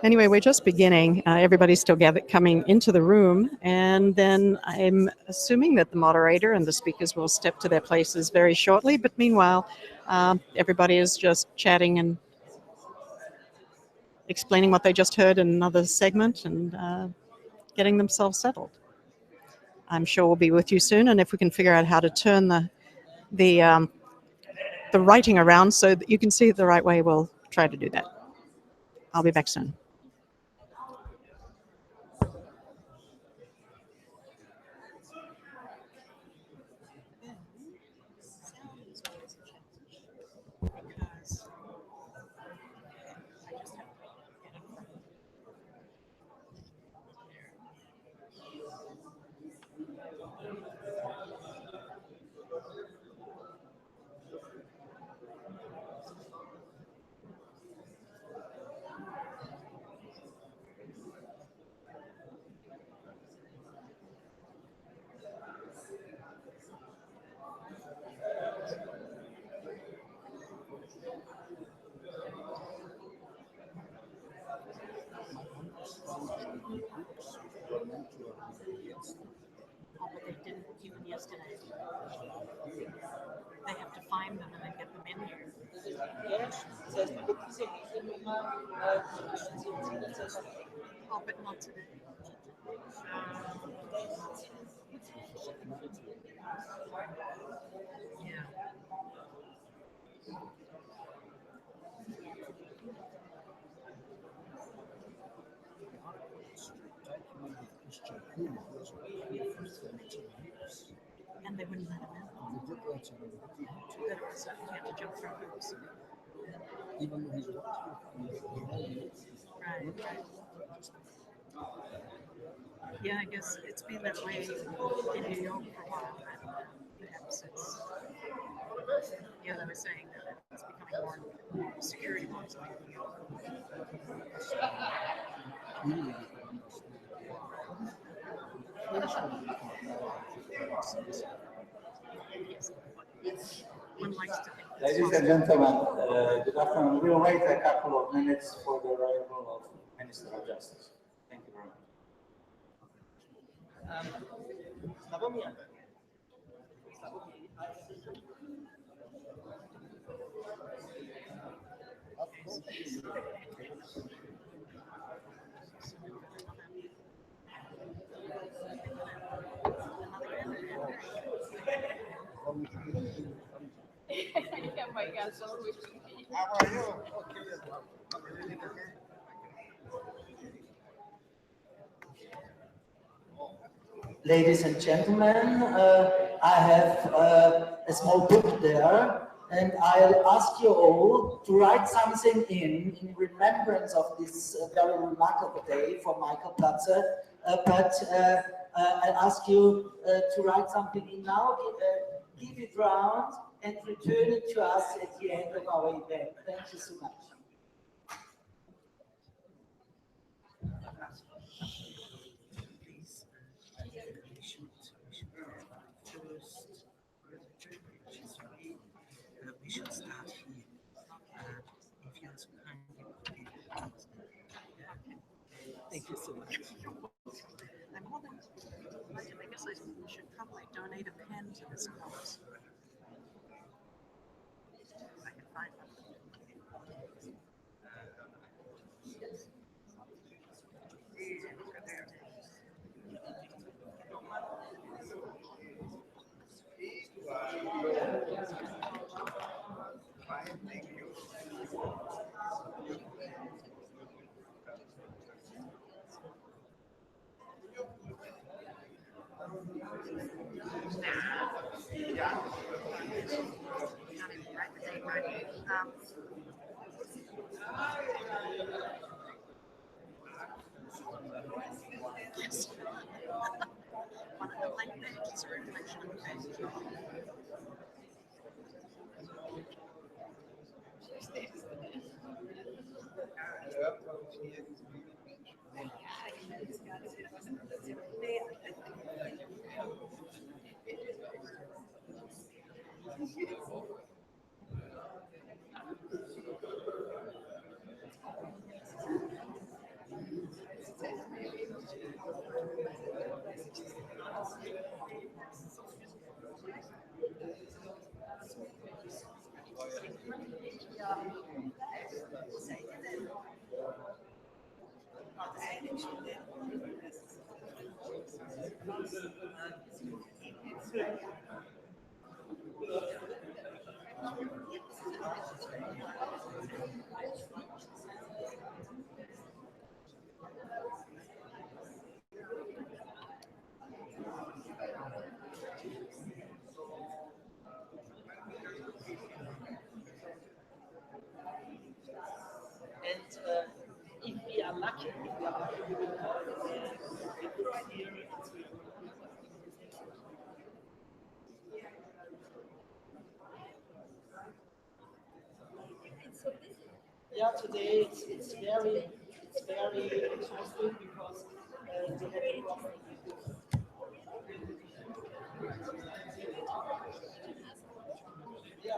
Anyway, we're just beginning. Everybody's still coming into the room, and then I'm assuming that the moderator and the speakers will step to their places very shortly. But meanwhile, everybody is just chatting and explaining what they just heard in another segment and getting themselves settled. I'm sure we'll be with you soon, and if we can figure out how to turn the writing around so that you can see it the right way, we'll try to do that. I'll be back soon. They have to find them and then get them in here. Oh, but not today. Yeah. And they wouldn't let him in. That it was you had to jump through hoops. Even though he's right. Yeah, I guess it's been that way in New York for a while. Perhaps it's, yeah, they were saying that it's becoming more security laws like New York. Ladies and gentlemen, good afternoon. We'll wait a couple of minutes for the arrival of Minister of Justice. Thank you very much. Ladies and gentlemen, I have a small book there, and I'll ask you all to write something in remembrance of this very remarkable day for Michael Platzer. I'll ask you to write something in now, give it round, and return it to us at the end of our event. Thank you so much. We should start here. If you also thank you so much. I'm more than, I guess I should probably donate a pen to this cause. If I can find one. And if we are lucky, we will have here. Yeah, today it's very exhausting because we had a problem with yeah.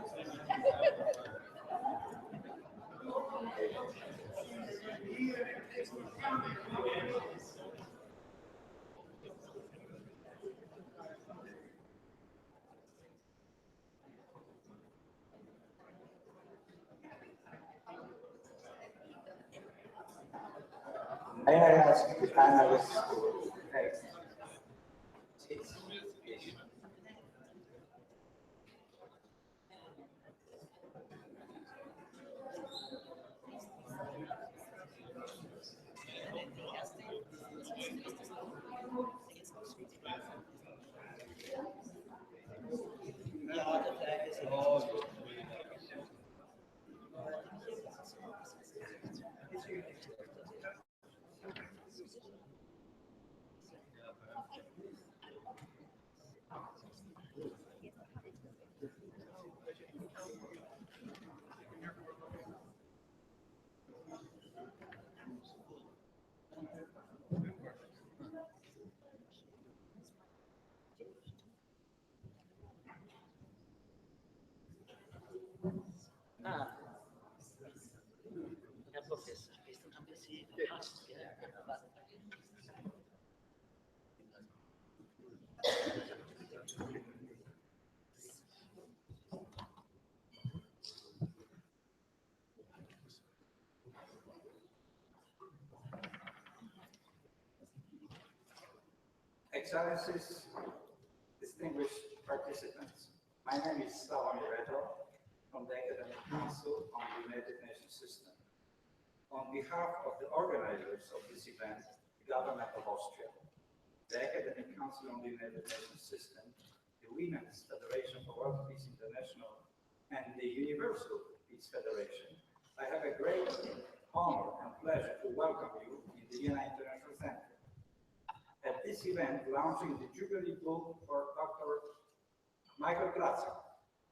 May I ask the panelists to take seats? Yeah, the flag is all. Ah, Herr Professor, gestern haben wir Sie verpasst, gell? Aber Excellencies, distinguished participants, my name is Slavomir Reto from the Academic Council on the United Nations System. On behalf of the organizers of this event, the Government of Austria, the Academic Council on the United Nations System, the Women's Federation for World Peace International, and the Universal Peace Federation, I have a great honor and pleasure to welcome you in the Vienna International Center. At this event, launching the Jubilee Book for Dr. Michael Platzer,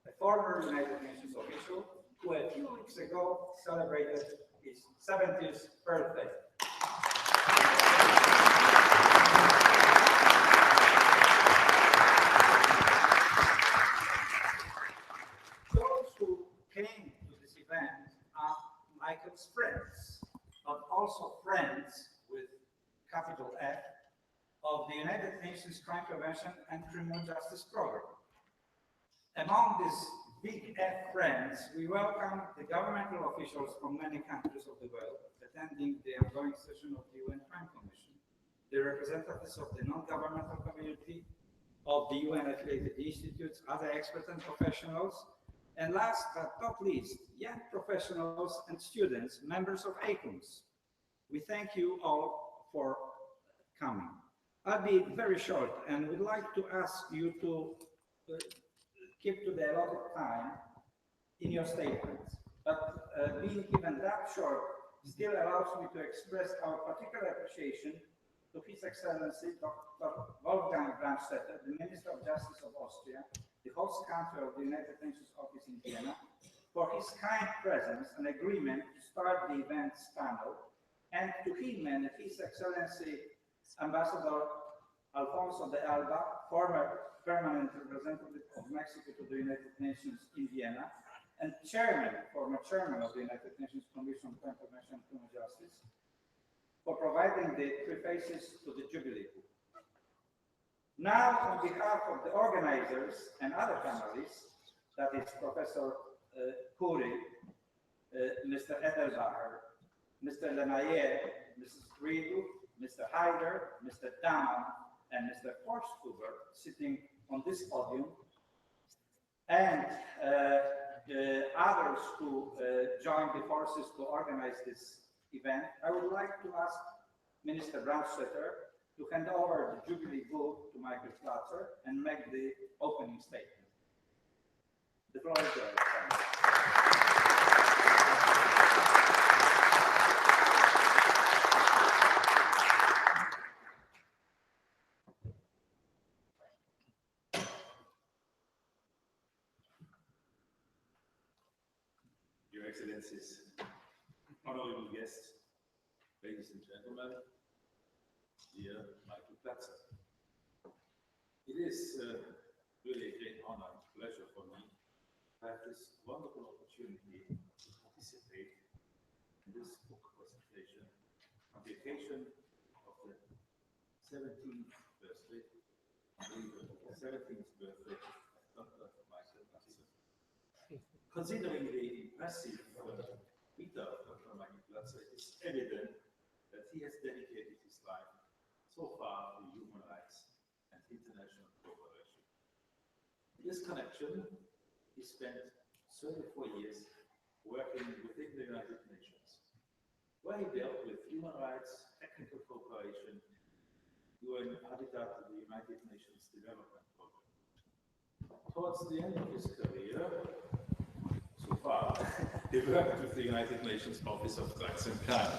a former United Nations official who a few weeks ago celebrated his 70th birthday. Those who came to this event are Michael's friends, but also friends with capital F of the United Nations Crime Prevention and Criminal Justice Program. Among these big F friends, we welcome the governmental officials from many countries of the world attending the ongoing session of the UN Crime Commission, the representatives of the non-governmental community, of the UN-affiliated institutes, other experts and professionals, and last but not least, young professionals and students, members of ACOMS. We thank you all for coming. I'll be very short and would like to ask you to keep to the allotted time in your statements. But being given that short still allows me to express our particular appreciation to His Excellency Dr. Wolfgang Brandstätter, the Minister of Justice of Austria, the host country of the United Nations Office in Vienna, for his kind presence and agreement to start the event's panel, and to him and His Excellency Ambassador Alfonso de Alba former permanent representative of Mexico to the United Nations in Vienna, and former chairman of the United Nations Commission for International Human Justice, for providing the prefaces to the Jubilee book. Now, on behalf of the organizers and other panelists, that is Professor Khoury, Mr. Edelbacher, Mr. Lemayer, Mrs. Riedel, Mr. Haider, Mr. Daman, and Mr. Forsthuber sitting on this podium, and others who joined the forces to organize this event, I would like to ask Minister Brandstetter to hand over the Jubilee book to Michael Platzer and make the opening statement. The floor is yours. Your Excellencies, honorable guests, ladies and gentlemen, dear Michael Platzer. It is really a great honor and pleasure for me to have this wonderful opportunity to participate in this book presentation on the occasion of the 17th birthday, the 17th birthday of Dr. Michael Platzer. Considering the impressive vita of Dr. Michael Platzer, it is evident that he has dedicated his life so far to human rights and international cooperation. In this connection, he spent 34 years working within the United Nations, where he dealt with human rights, technical cooperation, UN Habitat to the United Nations Development Program. Towards the end of his career, so far, he worked with the United Nations Office of Drugs and Crime.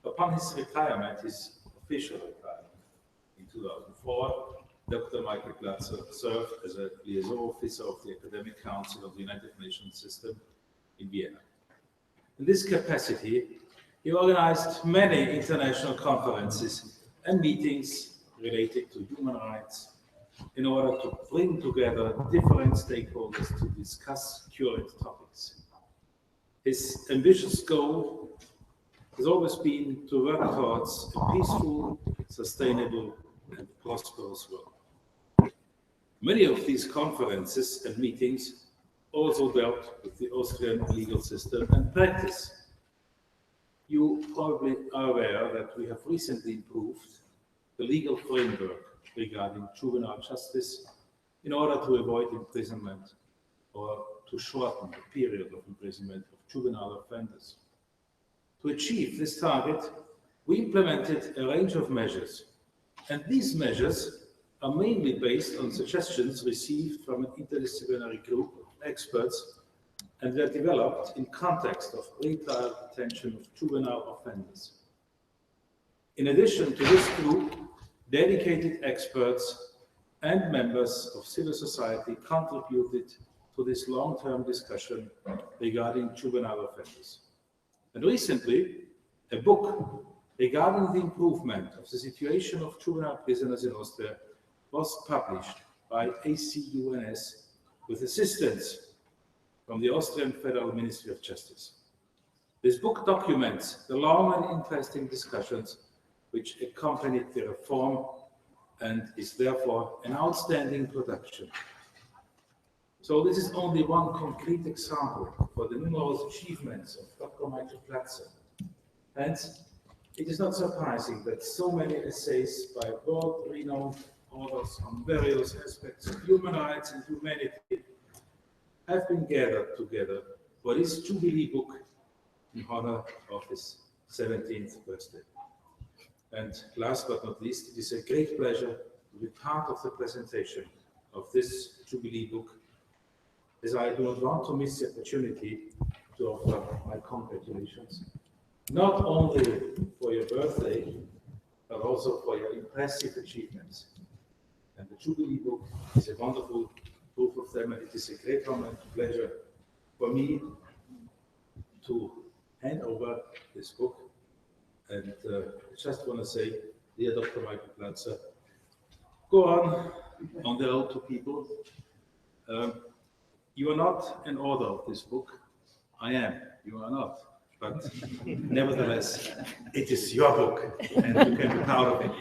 Upon his retirement, his official retirement in 2004, Dr. Michael Platzer served as a liaison officer of the Academic Council of the United Nations System in Vienna. In this capacity, he organized many international conferences and meetings related to human rights in order to bring together different stakeholders to discuss current topics. His ambitious goal has always been to work towards a peaceful, sustainable, and prosperous world. Many of these conferences and meetings also dealt with the Austrian legal system and practice. You probably are aware that we have recently improved the legal framework regarding juvenile justice in order to avoid imprisonment or to shorten the period of imprisonment of juvenile offenders. To achieve this target, we implemented a range of measures, and these measures are mainly based on suggestions received from an interdisciplinary group of experts and were developed in context of pre-trial detention of juvenile offenders. In addition to this group, dedicated experts and members of civil society contributed to this long-term discussion regarding juvenile offenders. And recently, a book regarding the improvement of the situation of juvenile prisoners in Austria was published by ACUNS with assistance from the Austrian Federal Ministry of Justice. This book documents the long and interesting discussions which accompanied the reform and is therefore an outstanding production. So this is only one concrete example for the numerous achievements of Dr. Michael Platzer. Hence, it is not surprising that so many essays by world-renowned authors on various aspects of human rights and humanity have been gathered together for this Jubilee book in honor of his 17th birthday. And last but not least, it is a great pleasure to be part of the presentation of this Jubilee book, as I do not want to miss the opportunity to offer my congratulations, not only for your birthday, but also for your impressive achievements. And the Jubilee book is a wonderful proof of them, and it is a great honor and pleasure for me to hand over this book. And I just want to say, dear Dr. Michael Platzer, go on the road to people. You are not an author of this book. I am. You are not. But nevertheless, it is your book, and you can be proud of it.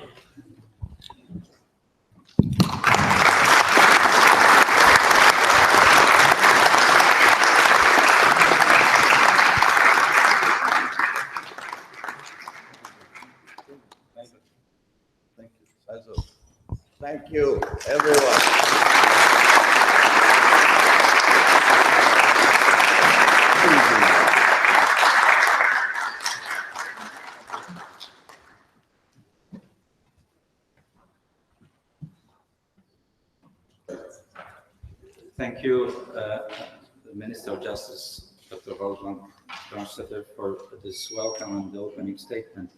Thank you, everyone. Thank you, the Minister of Justice, Dr. Wolfgang Brandstetter, for this welcome and the opening statement.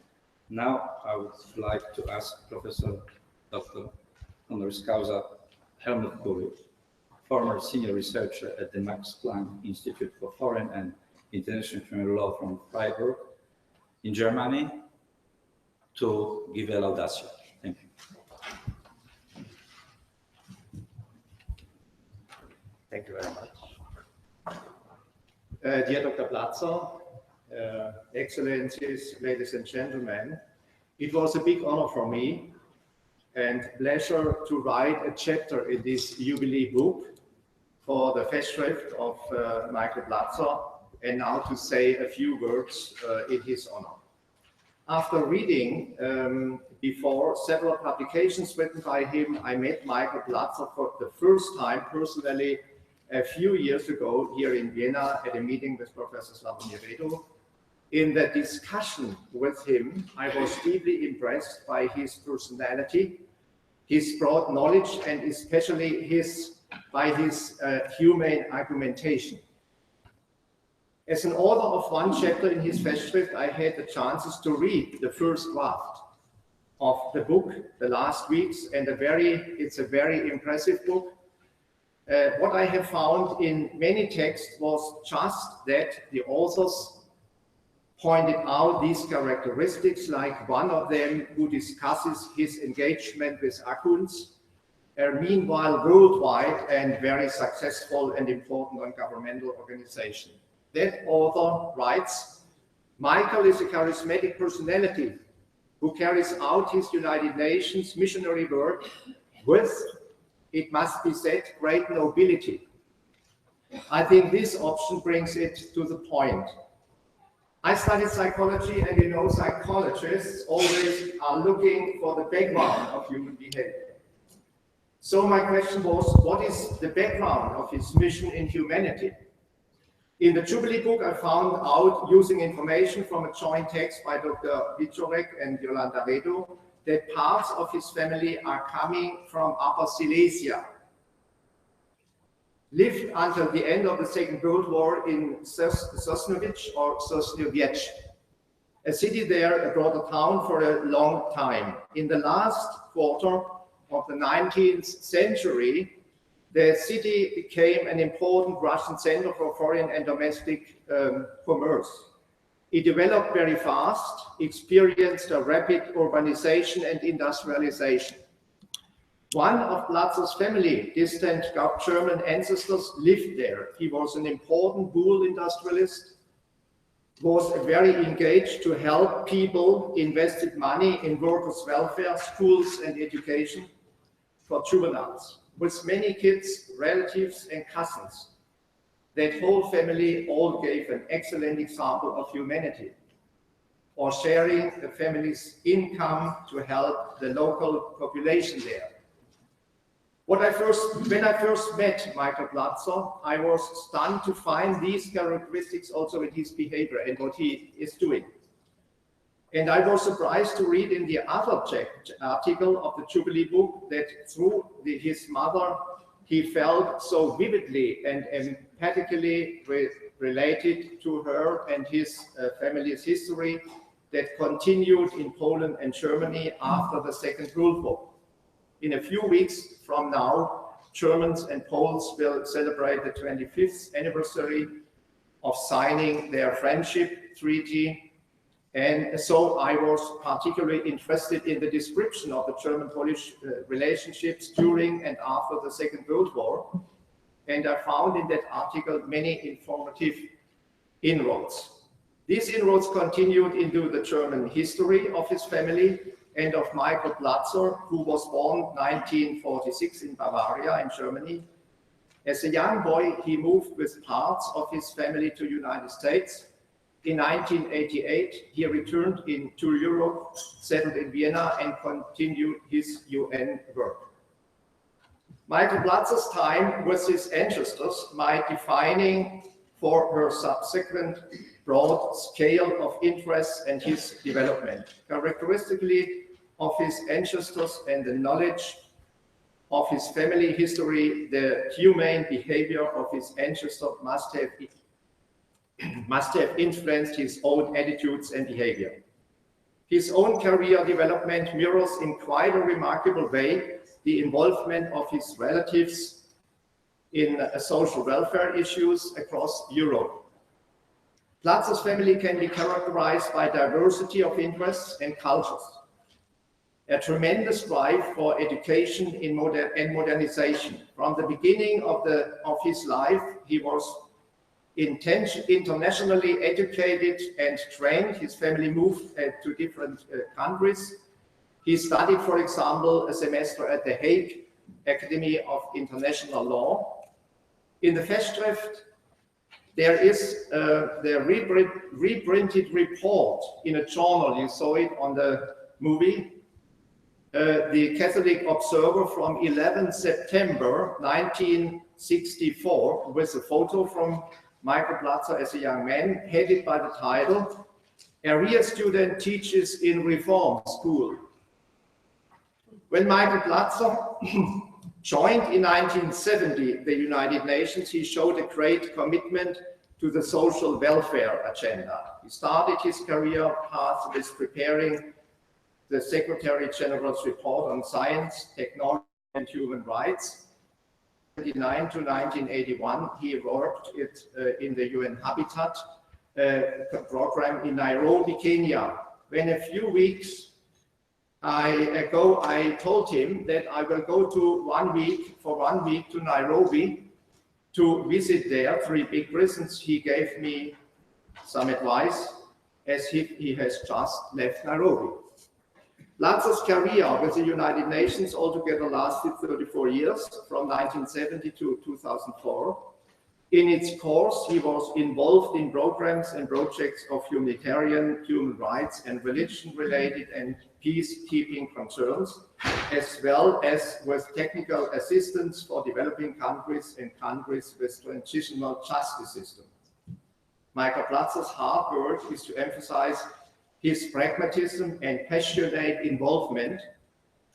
Now, I would like to ask Professor Dr. Honoris Causa Helmut Kuhl, former senior researcher at the Max Planck Institute for Foreign and International Criminal Law from Freiburg in Germany, to give a laudatio. Thank you. Thank you very much. Dear Dr. Platzer, Excellencies, ladies and gentlemen, it was a big honor for me and pleasure to write a chapter in this jubilee book for the Festschrift of Michael Platzer, and now to say a few words in his honor. After reading before several publications written by him, I met Michael Platzer for the first time personally a few years ago here in Vienna at a meeting with Professor Slavomir Redo. In the discussion with him, I was deeply impressed by his personality, his broad knowledge, and especially by his humane argumentation. As an author of one chapter in his Festschrift, I had the chances to read the first draft of the book the last weeks, and it's a very impressive book. What I have found in many texts was just that the authors pointed out these characteristics, like one of them who discusses his engagement with Akuns, a meanwhile worldwide and very successful and important non-governmental organization. That author writes, Michael is a charismatic personality who carries out his United Nations missionary work with, it must be said, great nobility. I think this option brings it to the point. I studied psychology, and you know psychologists always are looking for the background of human behavior. So my question was, what is the background of his mission in humanity? In the Jubilee book, I found out, using information from a joint text by Dr. Wiczorek and Jolanta Redo, that parts of his family are coming from Upper Silesia, lived until the end of the Second World War in Sosnowiec or Sosnowiec, a city there, a broader town for a long time. In the last quarter of the 19th century, the city became an important Russian center for foreign and domestic commerce. It developed very fast, experienced a rapid urbanization and industrialization. One of Platzer's family, distant German ancestors, lived there. He was an important wool industrialist, was very engaged to help people, invested money in workers' welfare, schools and education for juveniles, with many kids, relatives and cousins. That whole family all gave an excellent example of humanity, or sharing the family's income to help the local population there. When I first met Michael Platzer, I was stunned to find these characteristics also in his behavior and what he is doing. And I was surprised to read in the other article of the Jubilee book that through his mother, he felt so vividly and empathically related to her and his family's history that continued in Poland and Germany after the Second World War. In a few weeks from now, Germans and Poles will celebrate the 25th anniversary of signing their friendship treaty And so I was particularly interested in the description of the German-Polish relationships during and after the Second World War. And I found in that article many informative inroads. These inroads continued into the German history of his family and of Michael Platzer, who was born 1946 in Bavaria in Germany. As a young boy, he moved with parts of his family to the United States. In 1988, he returned to Europe, settled in Vienna, and continued his UN work. Michael Platzer's time with his ancestors might defining for her subsequent broad scale of interest and his development. Characteristically of his ancestors and the knowledge of his family history, the humane behavior of his ancestors must have influenced his own attitudes and behavior. His own career development mirrors in quite a remarkable way the involvement of his relatives in social welfare issues across Europe. Platzer's family can be characterized by diversity of interests and cultures, a tremendous drive for education and modernization. From the beginning of his life, he was internationally educated and trained. His family moved to different countries. He studied, for example, a semester at the Hague Academy of International Law. In the Festschrift, there is the reprinted report in a journal. You saw it on the movie. The Catholic Observer from 11 September 1964 with a photo from Michael Platzer as a young man, headed by the title, "Area Student Teaches in Reform School." When Michael Platzer joined in 1970 the United Nations, he showed a great commitment to the social welfare agenda. He started his career path with preparing the Secretary General's report on science, technology, and human rights. 1979 to 1981, he worked in the UN Habitat program in Nairobi, Kenya. When a few weeks ago, I told him that I will go for 1 week to Nairobi to visit there 3 big prisons. He gave me some advice as he has just left Nairobi. Platzer's career with the United Nations altogether lasted 34 years, from 1970 to 2004. In its course, he was involved in programs and projects of humanitarian, human rights, and religion-related and peacekeeping concerns, as well as with technical assistance for developing countries and countries with transitional justice systems. Michael Platzer's hard work is to emphasize his pragmatism and passionate involvement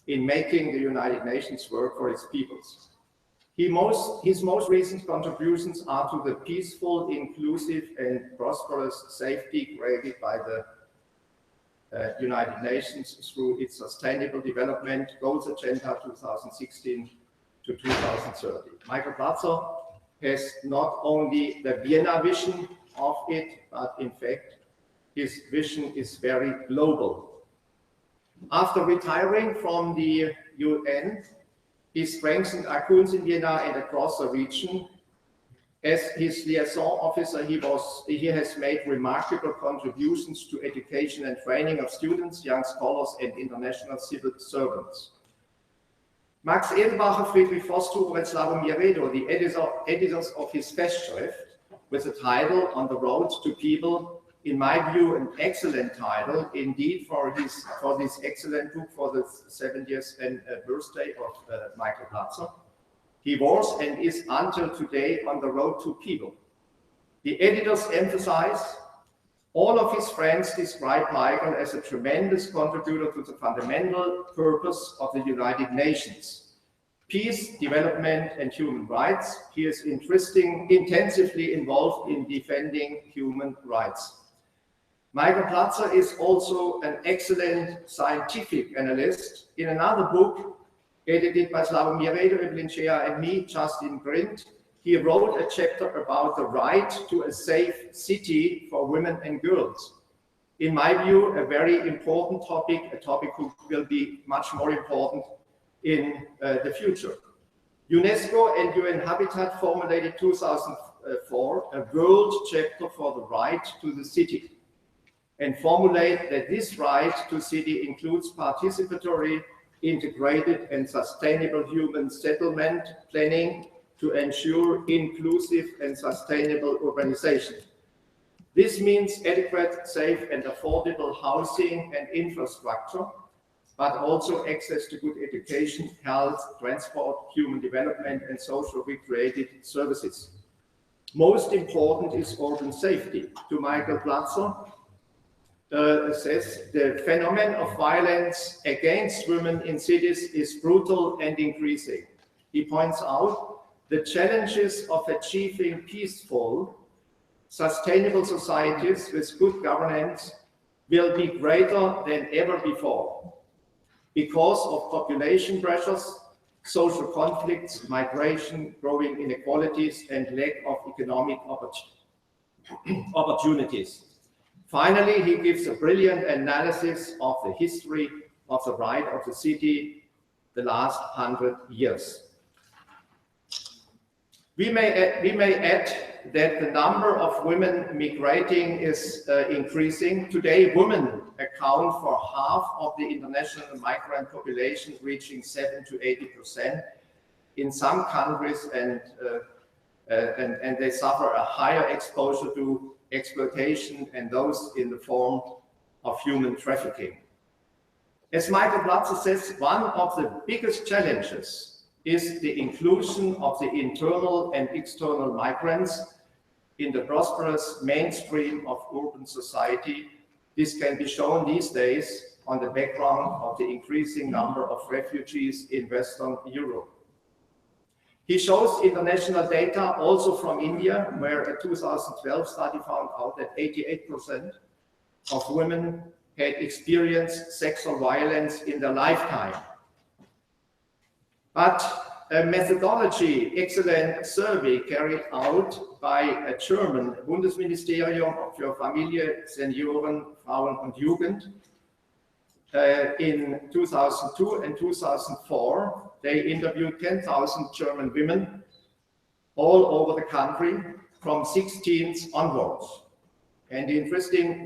in making the United Nations work for its peoples. His most recent contributions are to the peaceful, inclusive, and prosperous safety created by the United Nations through its Sustainable Development Goals Agenda 2016 to 2030. Michael Platzer has not only the Vienna vision of it, but in fact, his vision is very global. After retiring from the UN, he strengthened accounts in Vienna and across the region. As his liaison officer, he has made remarkable contributions to education and training of students, young scholars, and international civil servants. Max Edelbacher, Friedrich Forsthuber, and Slavomir Redo, the editors of his Festschrift, with the title "On the Road to People," in my view, an excellent title indeed for this excellent book for the 70th birthday of Michael Platzer. He was and is until today on the road to people. The editors emphasize all of his friends describe Michael as a tremendous contributor to the fundamental purpose of the United Nations: peace, development, and human rights. He is intensively involved in defending human rights. Michael Platzer is also an excellent scientific analyst. In another book, edited by Slavomir Redo, Evelyn Shea, and me, just in print, he wrote a chapter about the right to a safe city for women and girls. in my view, a very important topic, a topic who will be much more important in the future. UNESCO and UN Habitat formulated 2004 a world chapter for the right to the city, and formulate that this right to city includes participatory, integrated and sustainable human settlement planning to ensure inclusive and sustainable urbanization. This means adequate, safe and affordable housing and infrastructure, but also access to good education, health, transport, human development and social recreated services. Most important is urban safety. To Michael Platzer, says the phenomenon of violence against women in cities is brutal and increasing. He points out the challenges of achieving peaceful, sustainable societies with good governance will be greater than ever before because of population pressures, social conflicts, migration, growing inequalities, and lack of economic opportunities. Finally, he gives a brilliant analysis of the history of the right of the city the last 100 years. We may add that the number of women migrating is increasing. Today, women account for half of the international migrant population, reaching 7 to 80% in some countries, and they suffer a higher exposure to exploitation and those in the form of human trafficking. As Michael Platzer says, one of the biggest challenges is the inclusion of the internal and external migrants in the prosperous mainstream of urban society. This can be shown these days on the background of the increasing number of refugees in Western Europe. He shows international data also from India, where a 2012 study found out that 88% of women had experienced sexual violence in their lifetime. But a methodology excellent survey carried out by a German Bundesministerium für Familie, Senioren, Frauen und Jugend in 2002 and 2004, they interviewed 10,000 German women all over the country from 16s onwards. And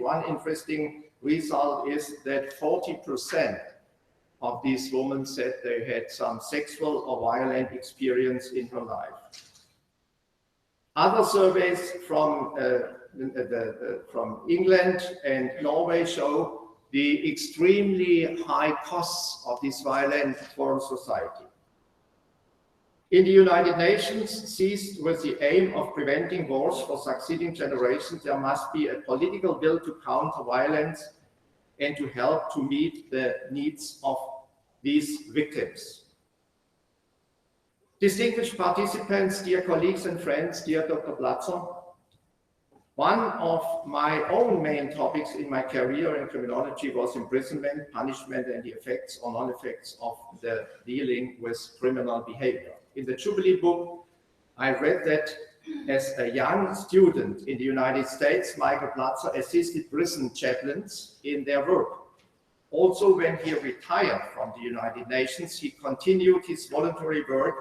one interesting result is that 40% of these women said they had some sexual or violent experience in her life. Other surveys from England and Norway show the extremely high costs of this violence for society. In the United Nations, seized with the aim of preventing wars for succeeding generations, there must be a political will to counter violence and to help to meet the needs of these victims. Distinguished participants, dear colleagues and friends, dear Dr. Platzer, one of my own main topics in my career in criminology was imprisonment, punishment, and the effects or non-effects of the dealing with criminal behavior. In the Jubilee book, I read that as a young student in the United States, Michael Platzer assisted prison chaplains in their work. Also, when he retired from the United Nations, he continued his voluntary work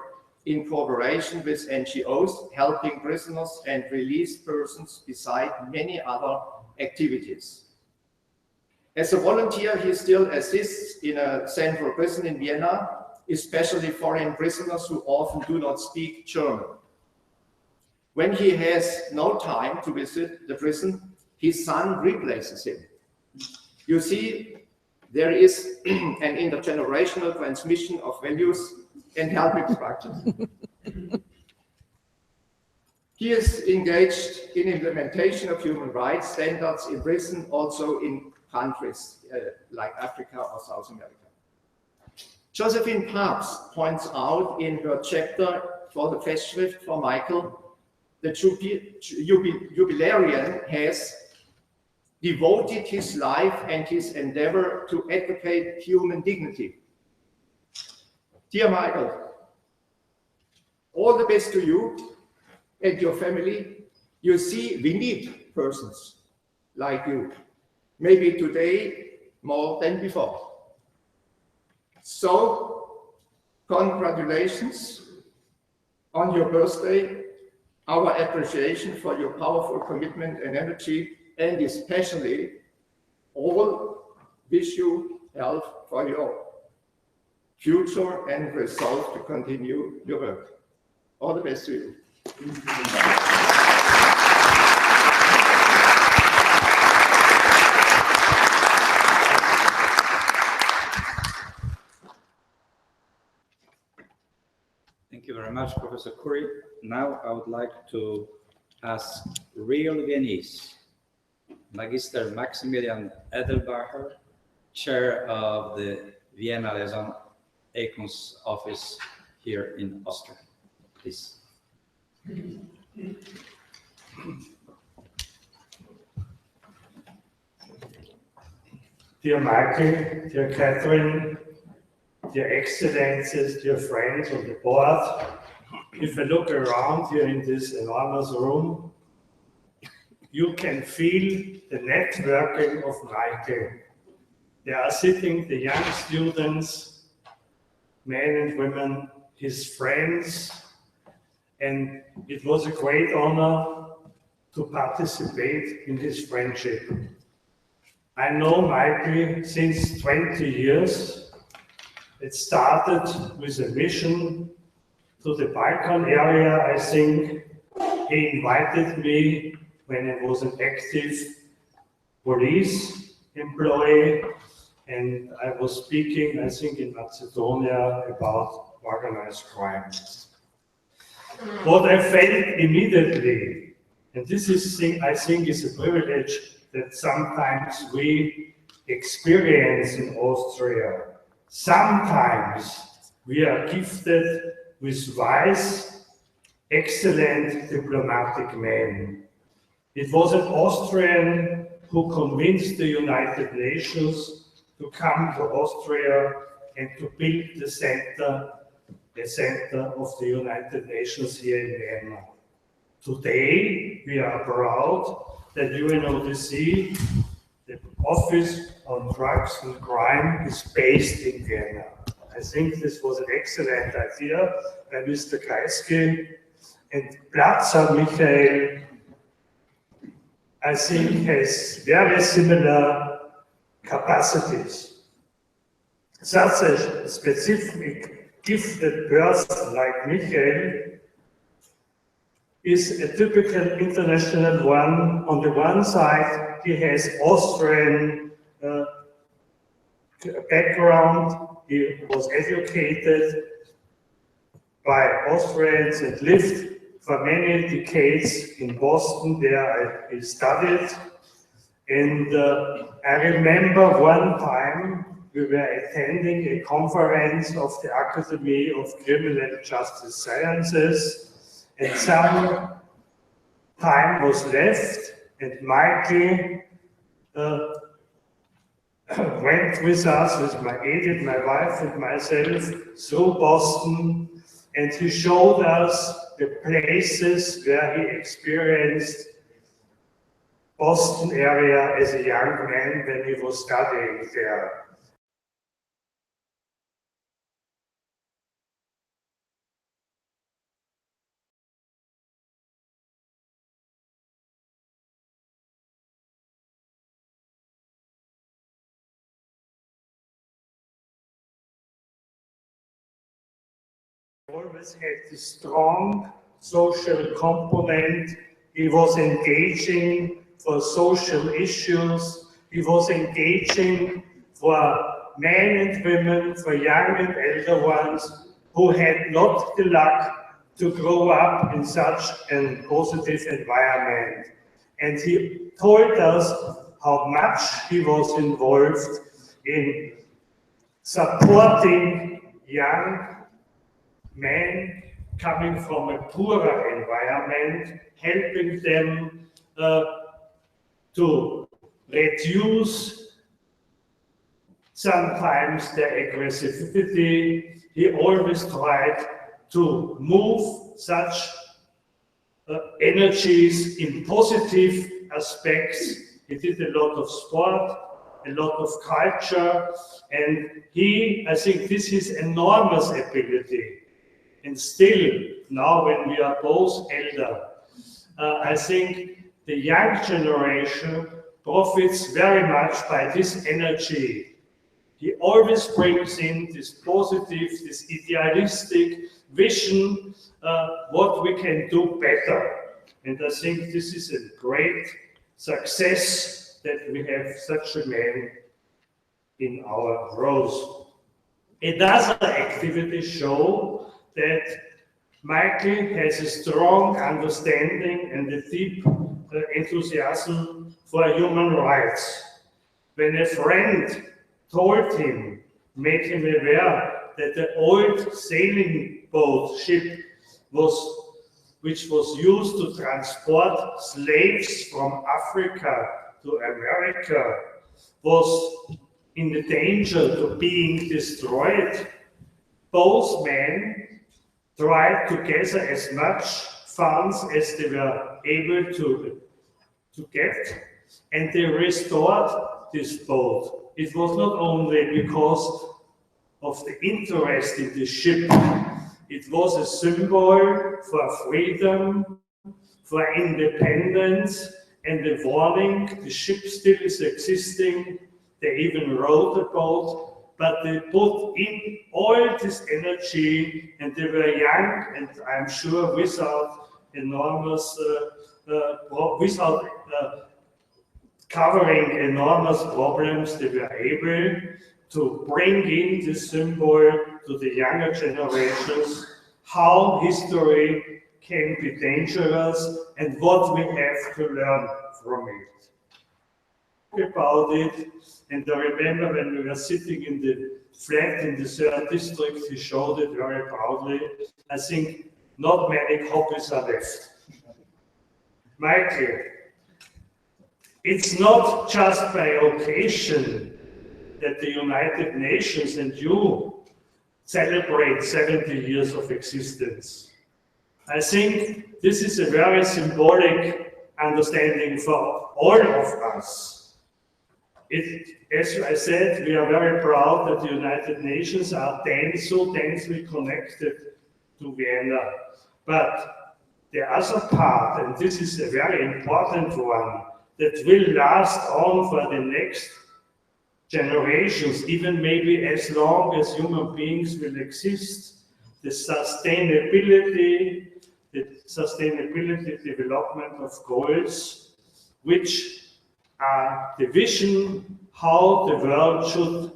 in cooperation with NGOs, helping prisoners and released persons, beside many other activities. As a volunteer, he still assists in a central prison in Vienna, especially foreign prisoners who often do not speak German. When he has no time to visit the prison, his son replaces him. You see, there is an intergenerational transmission of values and helping structures. He is engaged in implementation of human rights standards in prison, also in countries like Africa or South America. Josephine Pabst points out in her chapter for the Festschrift for Michael, the jubilarian has devoted his life and his endeavor to advocate human dignity. Dear Michael, all the best to you and your family. You see, we need persons like you. maybe today more than before. So, congratulations on your birthday, our appreciation for your powerful commitment and energy, and especially all wish you health for your future and resolve to continue your work. All the best to you. Thank you very much, Professor Curry. Now I would like to ask real Viennese, Magister Maximilian Edelbacher, Chair of the Vienna Liaison Econs office here in Austria. Please. Dear Michael, dear Catherine, dear Excellencies, dear friends of the board, if I look around here in this enormous room, you can feel the networking of Michael. They are sitting, the young students, men and women, his friends, and it was a great honor to participate in his friendship. I know Michael since 20 years. It started with a mission to the Balkan area, I think. He invited me when I was an active police employee, and I was speaking, I think, in Macedonia about organized crime. What I felt immediately, and this is, I think, is a privilege that sometimes we experience in Austria. Sometimes we are gifted with wise, excellent diplomatic men. It was an Austrian who convinced the United Nations to come to Austria and to build the center of the United Nations here in Vienna. Today, we are proud that UNODC, the Office on Drugs and Crime, is based in Vienna. I think this was an excellent idea by Mr. Kreisky, and Platzer Michael, I think, has very similar capacities. Such a specific gifted person like Michael is a typical international one. On the one side, he has Austrian background. He was educated by Austrians and lived for many decades in Boston. There he studied. And I remember one time we were attending a conference of the Academy of Criminal Justice Sciences, and some time was left, and Michael went with us, with my Edith, my wife, and myself through Boston, and he showed us the places where he experienced Boston area as a young man when he was studying there. Always had this strong social component. He was engaging for social issues. He was engaging for men and women, for young and elder ones who had not the luck to grow up in such a positive environment. And he told us how much he was involved in supporting young men coming from a poorer environment, helping them to reduce sometimes their aggressivity. He always tried to move such energies in positive aspects. he did a lot of sport, a lot of culture, and I think this is enormous ability. And still, now when we are both elder, I think the young generation profits very much by this energy. He always brings in this positive, this idealistic vision, what we can do better. And I think this is a great success that we have such a man in our rows. Another activity show that Michael has a strong understanding and a deep enthusiasm for human rights. When a friend told him, made him aware that the old sailing boat ship which was used to transport slaves from Africa to America was in the danger to being destroyed, both men tried to gather as much funds as they were able to get, and they restored this boat. It was not only because of the interest in the ship, it was a symbol for freedom, for independence, and a warning. The ship still is existing. They even wrote about, but they put in all this energy, and they were young, and I'm sure without enormous, without covering enormous problems, they were able to bring in this symbol to the younger generations, how history can be dangerous and what we have to learn from it. About it, and I remember when we were sitting in the flat in the 3rd district, he showed it very proudly. I think not many copies are left. Michael, it's not just by occasion that the United Nations and you celebrate 70 years of existence. I think this is a very symbolic understanding for all of us. As I said, we are very proud that the United Nations are so densely connected to Vienna. But the other part, and this is a very important one, that will last on for the next generations, even maybe as long as human beings will exist, the sustainability development of goals, which are the vision how the world should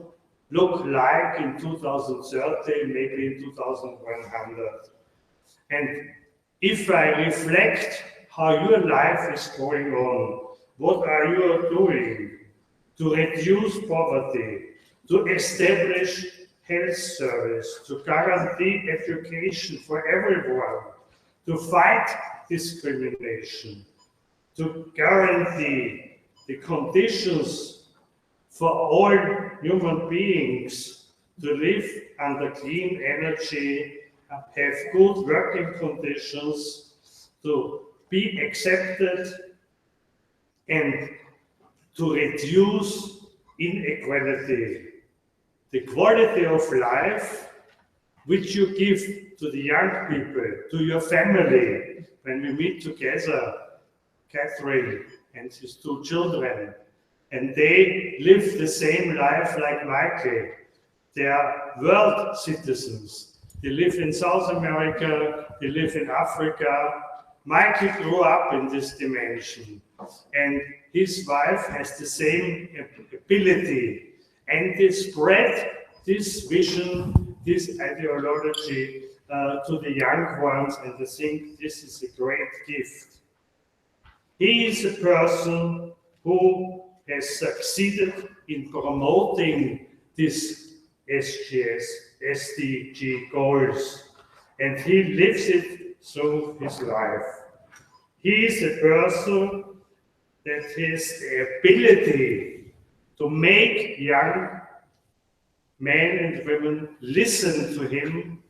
look like in 2030, maybe in 2100. And if I reflect how your life is going on, what are you doing to reduce poverty, to establish health service, to guarantee education for everyone, to fight discrimination, to guarantee the conditions for all human beings to live under clean energy, have good working conditions, to be accepted, and to reduce inequality. The quality of life which you give to the young people, to your family, when we meet together, Catherine and his 2 children, and they live the same life like Michael. They are world citizens. They live in South America, they live in Africa. Michael grew up in this dimension, and his wife has the same ability, and they spread this vision, this ideology to the young ones, and I think this is a great gift. He is a person who has succeeded in promoting these SDG goals, and he lives it through his life. He is a person that has the ability to make young men and women listen to him,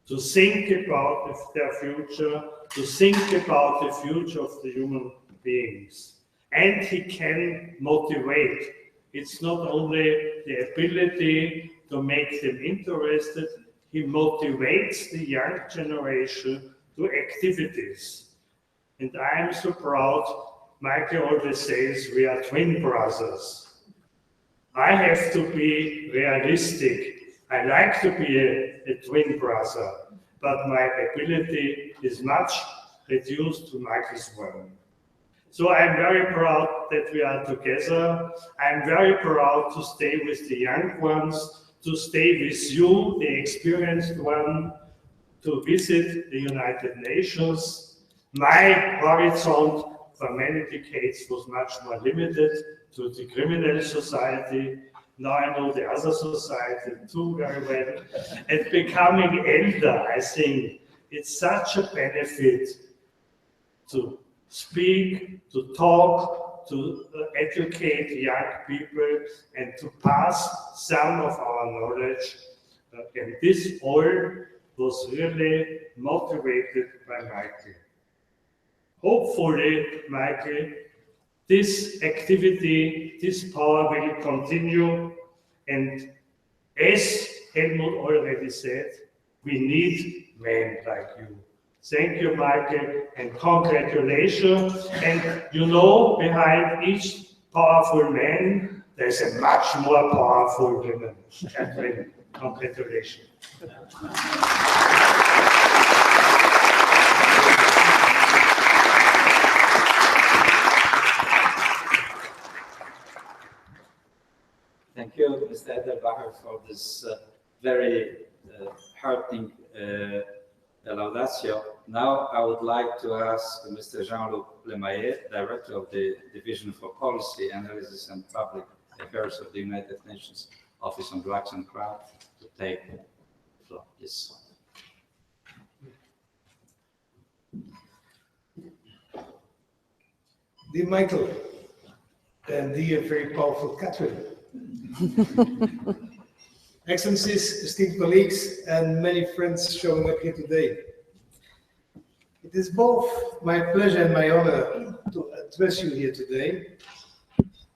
to think about their future, to think about the future of the human beings. and he can motivate. It's not only the ability to make them interested, he motivates the young generation to activities. And I am so proud. Michael always says we are twin brothers. I have to be realistic. I like to be a twin brother, but my ability is much reduced to Michael's one. So I'm very proud that we are together. I'm very proud to stay with the young ones, to stay with you, the experienced one, to visit the United Nations. My horizon for many decades was much more limited to the criminal society. Now I know the other society too very well. And becoming elder, I think it's such a benefit to speak, to talk, to educate young people, and to pass some of our knowledge. And this all was really motivated by Michael. Hopefully, Michael, this activity, this power will continue, and as Helmut already said, we need men like you. Thank you, Michael, and congratulations. And you know, behind each powerful man, there's a much more powerful woman. Catherine, congratulations. Thank you, Mr. Edelbacher, for this very heartening laudatio. Now I would like to ask Mr. Jean-Luc Lemaillet, Director of the Division for Policy, Analysis and Public Affairs of the United Nations Office on Drugs and Crime, to take the floor. Yes. Dear Michael, and dear very powerful Catherine, Excellencies, esteemed colleagues, and many friends showing up here today. It is both my pleasure and my honor to address you here today,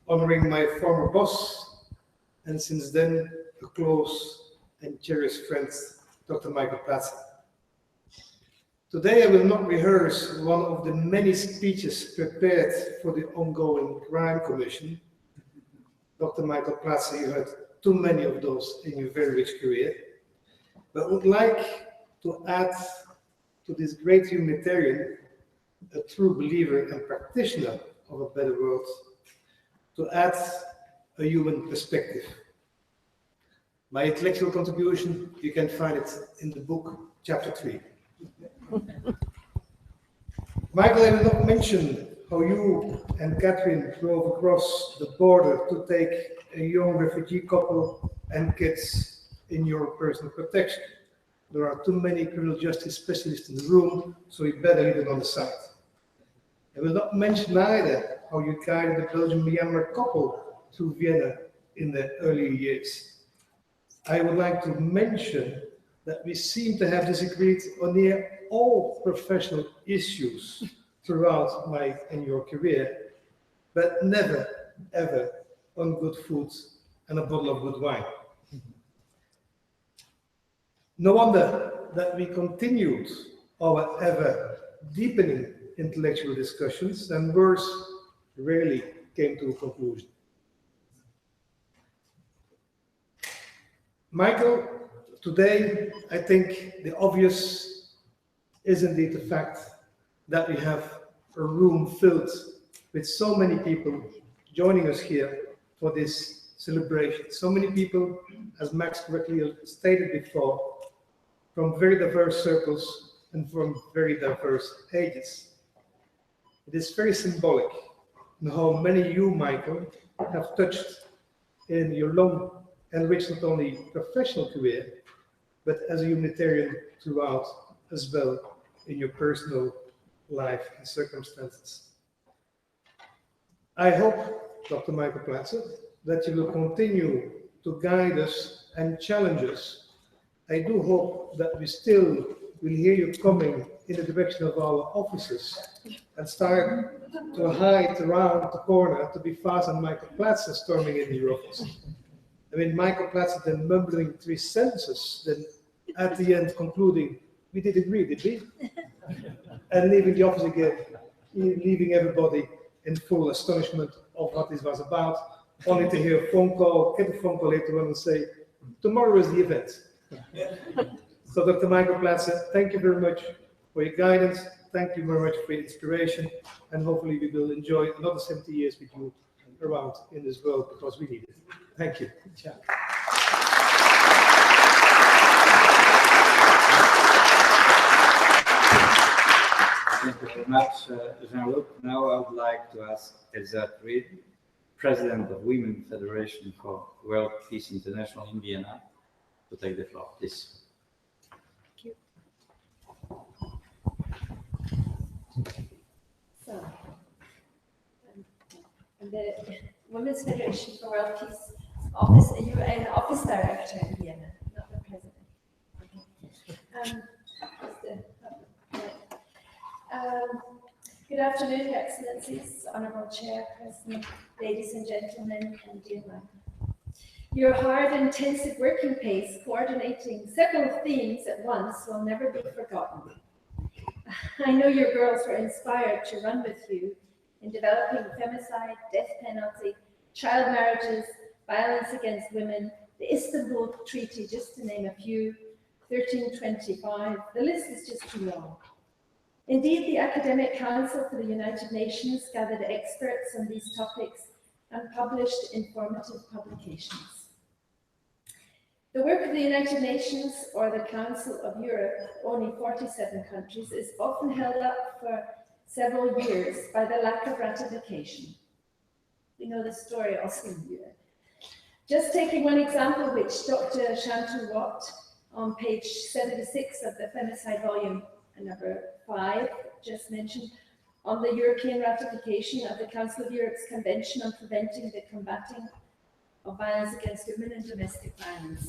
honoring my former boss, and since then, a close and cherished friend, Dr. Michael Platzer. Today, I will not rehearse one of the many speeches prepared for the ongoing Crime Commission. Dr. Michael Platzer, you heard too many of those in your very rich career, but would like to add to this great humanitarian, a true believer and practitioner of a better world, to add a human perspective. My intellectual contribution, you can find it in the book, chapter 3. Michael, I will not mention how you and Catherine drove across the border to take a young refugee couple and kids in your personal protection. There are too many criminal justice specialists in the room, so you better leave them on the side. I will not mention either how you guided the Belgian-Myanmar couple through Vienna in the early years. I would like to mention that we seem to have disagreed on near all professional issues throughout my and your career, but never, ever on good food and a bottle of good wine. No wonder that we continued our ever deepening intellectual discussions, and worse, rarely came to a conclusion. Michael, today I think the obvious is indeed the fact that we have a room filled with so many people joining us here for this celebration. So many people, as Max correctly stated before, from very diverse circles and from very diverse ages. It is very symbolic in how many you, Michael, have touched in your long and rich not only professional career, but as a humanitarian throughout as well in your personal life and circumstances. I hope, Dr. Michael Platzer, that you will continue to guide us and challenge us. I do hope that we still will hear you coming in the direction of our offices and start to hide around the corner to be fast on Michael Platzer storming in your office. I mean, Michael Platzer then mumbling 3 sentences, then at the end concluding, we did agree, did we? And leaving the office again, leaving everybody in full astonishment of what this was about, only to hear a phone call, get a phone call later on and say, tomorrow is the event. So Dr. Michael Platzer, thank you very much for your guidance. Thank you very much for your inspiration. And hopefully we will enjoy another 70 years with you around in this world because we need it. Thank you. Ciao. Thank you very much, Jean-Luc. Now I would like to ask Elsa Reed, President of Women Federation for World Peace International in Vienna, to take the floor, please. So, I'm the Women's Federation for World Peace Office, you're an office director in Vienna, not the president. Good afternoon, Your Excellencies, Honorable Chairperson, ladies and gentlemen, and dear Michael. Your hard, intensive working pace, coordinating several themes at once, will never be forgotten. I know your girls were inspired to run with you in developing femicide, death penalty, child marriages, violence against women, the Istanbul Treaty, just to name a few, 1325. The list is just too long. Indeed, the Academic Council for the United Nations gathered experts on these topics and published informative publications. The work of the United Nations or the Council of Europe, only 47 countries, is often held up for several years by the lack of ratification. We know the story also in Europe. Just taking one example, which Dr. Chantal Watt on page 76 of the Femicide volume number 5 just mentioned, on the European ratification of the Council of Europe's Convention on Preventing the Combating of Violence Against Women and Domestic Violence.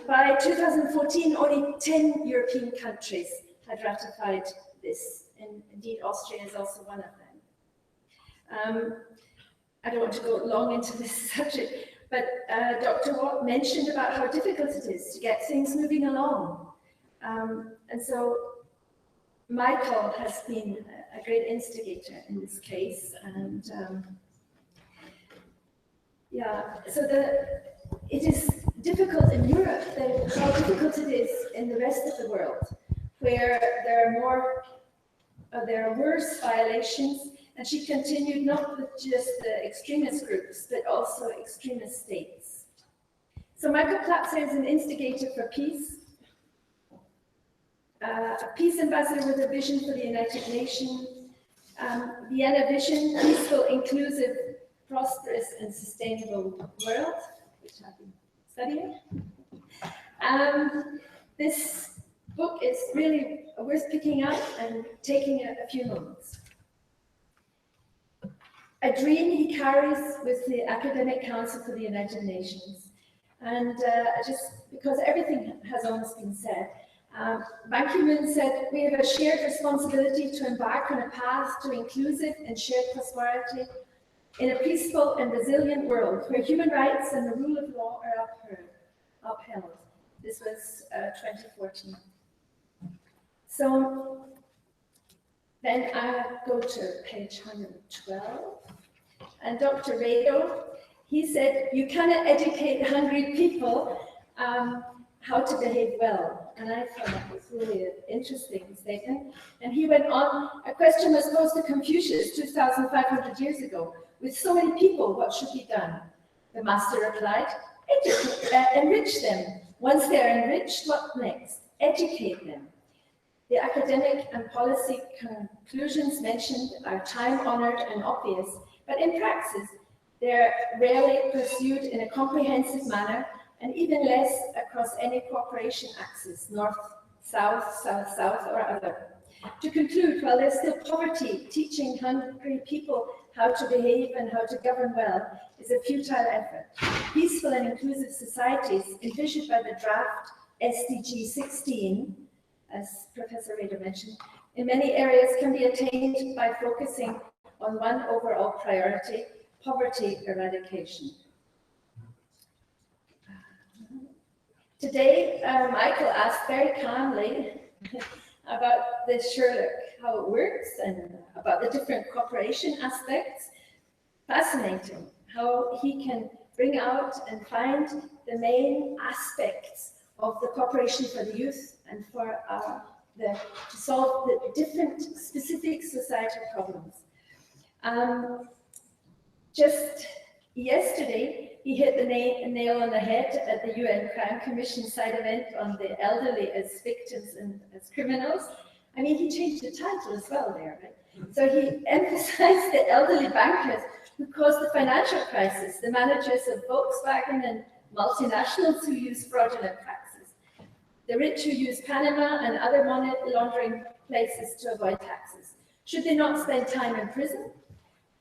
By 2014, only 10 European countries had ratified this, and indeed Austria is also one of them. I don't want to go long into this subject, but Dr. Watt mentioned about how difficult it is to get things moving along. And so Michael has been a great instigator in this case, and so it is difficult in Europe, how difficult it is in the rest of the world, where there are worse violations. And she continued not with just the extremist groups, but also extremist states. So Michael Platzer is an instigator for peace, a peace ambassador with a vision for the United Nations, Vienna Vision, peaceful, inclusive, prosperous, and sustainable world, which I've been studying. This book is really worth picking up and taking a few moments. A dream he carries with the Academic Council for the United Nations. And just because everything has almost been said, Ban Ki-moon said, we have a shared responsibility to embark on a path to inclusive and shared prosperity in a peaceful and resilient world where human rights and the rule of law are upheld. This was 2014. So then I go to page 112. And Dr. Rado, he said, you cannot educate hungry people how to behave well. And I thought that was really an interesting statement. And he went on, a question was posed to Confucius 2,500 years ago. With so many people, what should be done? The master replied, enrich them. Once they are enriched, what next? Educate them. The academic and policy conclusions mentioned are time-honored and obvious, but in practice, they're rarely pursued in a comprehensive manner, and even less across any cooperation axis, north, south, south, south, or other. To conclude, while there's still poverty, teaching hungry people how to behave and how to govern well is a futile effort. Peaceful and inclusive societies envisioned by the draft SDG 16, as Professor Rader mentioned, in many areas can be attained by focusing on one overall priority, poverty eradication. Today, Michael asked very calmly about this Sherlock, how it works, and about the different cooperation aspects. Fascinating how he can bring out and find the main aspects of the cooperation for the youth and for to solve the different specific societal problems. Just yesterday, he hit the nail on the head at the UN Crime Commission side event on the elderly as victims and as criminals. I mean, he changed the title as well there, right? So he emphasized the elderly bankers who caused the financial crisis, the managers of Volkswagen and multinationals who use fraudulent practices, the rich who use Panama and other money laundering places to avoid taxes. Should they not spend time in prison?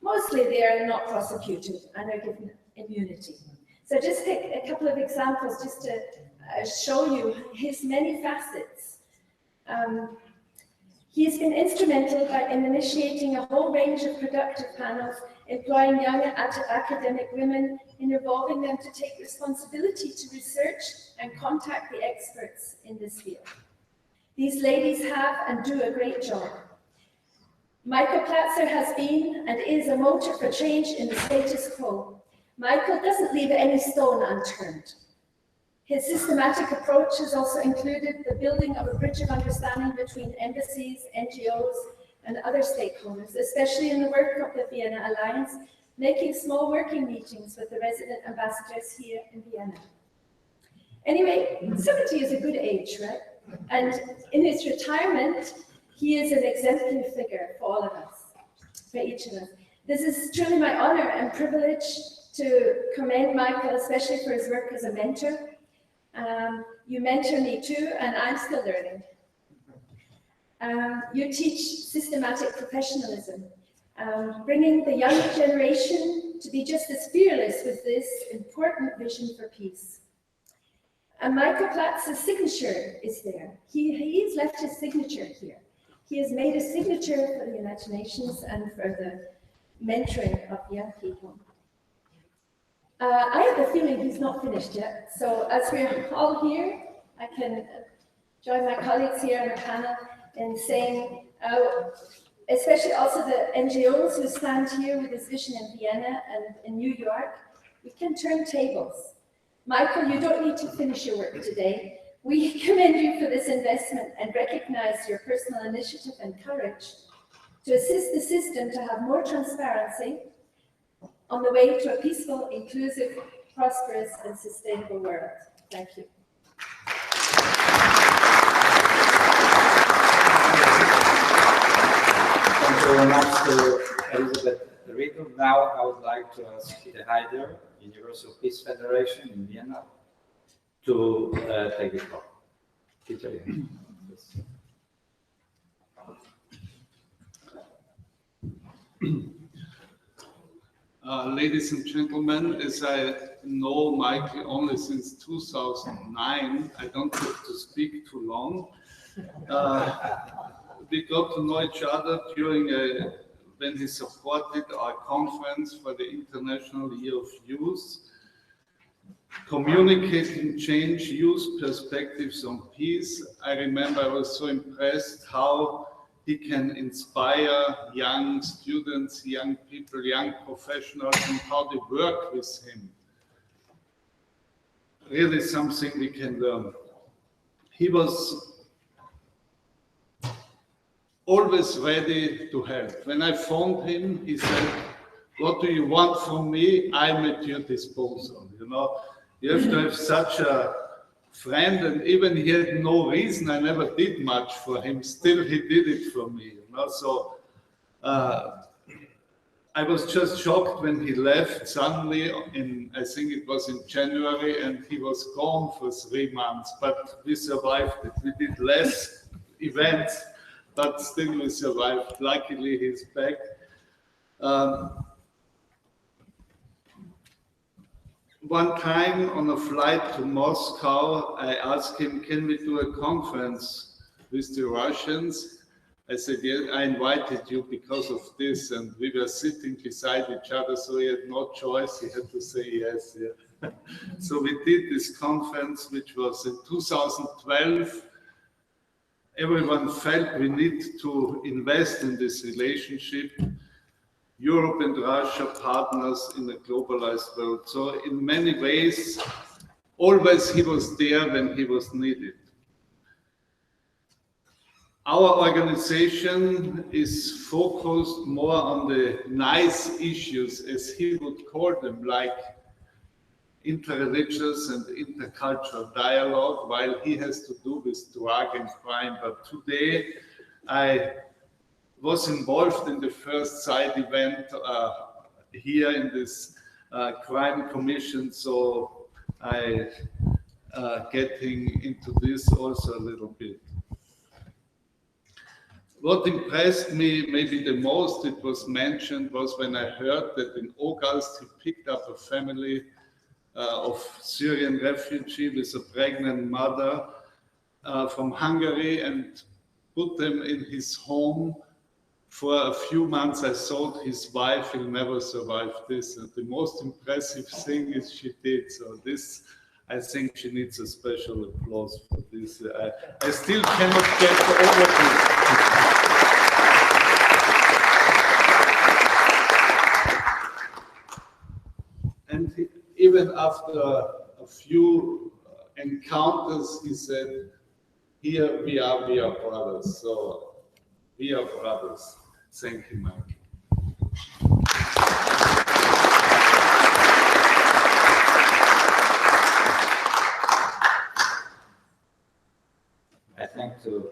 Mostly they are not prosecuted and are given immunity. So just take a couple of examples just to show you his many facets. He has been instrumental in initiating a whole range of productive panels, employing young academic women and involving them to take responsibility to research and contact the experts in this field. These ladies have and do a great job. Michael Platzer has been and is a motor for change in the status quo. Michael doesn't leave any stone unturned. His systematic approach has also included the building of a bridge of understanding between embassies, NGOs, and other stakeholders, especially in the work of the Vienna Alliance, making small working meetings with the resident ambassadors here in Vienna. Anyway, 70 is a good age, right? And in his retirement, he is an exemplary figure for all of us, for each of us. This is truly my honor and privilege to commend Michael, especially for his work as a mentor. You mentor me too, and I'm still learning. You teach systematic professionalism, bringing the young generation to be just as fearless with this important vision for peace. And Michael Platz's signature is there. He's left his signature here. He has made a signature for the United Nations and for the mentoring of young people. I have a feeling he's not finished yet. So as we're all here, I can join my colleagues here on the panel in saying, especially also the NGOs who stand here with this vision in Vienna and in New York, we can turn tables. Michael, you don't need to finish your work today. We commend you for this investment and recognize your personal initiative and courage to assist the system to have more transparency on the way to a peaceful, inclusive, prosperous, and sustainable world. Thank you. Thank you very much to Elizabeth Riedel. Now I would like to ask Peter Heider, Universal Peace Federation in Vienna, to take the floor. Peter, yes. Ladies and gentlemen, as I know Michael only since 2009, I don't have to speak too long. We got to know each other during when he supported our conference for the International Year of Youth, communicating change, youth perspectives on peace. I remember I was so impressed how he can inspire young students, young people, young professionals, and how they work with him. Really something we can learn. He was always ready to help. When I phoned him, he said, "What do you want from me? I'm at your disposal." You know, you have to have such a friend, and even he had no reason. I never did much for him. Still, he did it for me. You know, so I was just shocked when he left suddenly. I think it was in January, and he was gone for 3 months. But we survived it. We did less events, but still we survived. Luckily, he's back. One time on a flight to Moscow, I asked him, can we do a conference with the Russians? I said, yeah, I invited you because of this, and we were sitting beside each other, so he had no choice, he had to say yes. Yeah. So we did this conference, which was in 2012. Everyone felt we need to invest in this relationship. Europe and Russia partners in a globalized world. So in many ways, always he was there when he was needed. Our organization is focused more on the nice issues, as he would call them, like interreligious and intercultural dialogue, while he has to do with drug and crime. But today, I was involved in the first side event here in this crime commission, so I getting into this also a little bit. What impressed me maybe the most, it was mentioned, was when I heard that in August he picked up a family of Syrian refugee with a pregnant mother from Hungary and put them in his home for a few months. I thought his wife will never survive this. And the most impressive thing is she did. So this, I think she needs a special applause for this. I still cannot get over this. And even after a few encounters, he said, here we are brothers. So we are brothers. Thank you, Mike. I thank to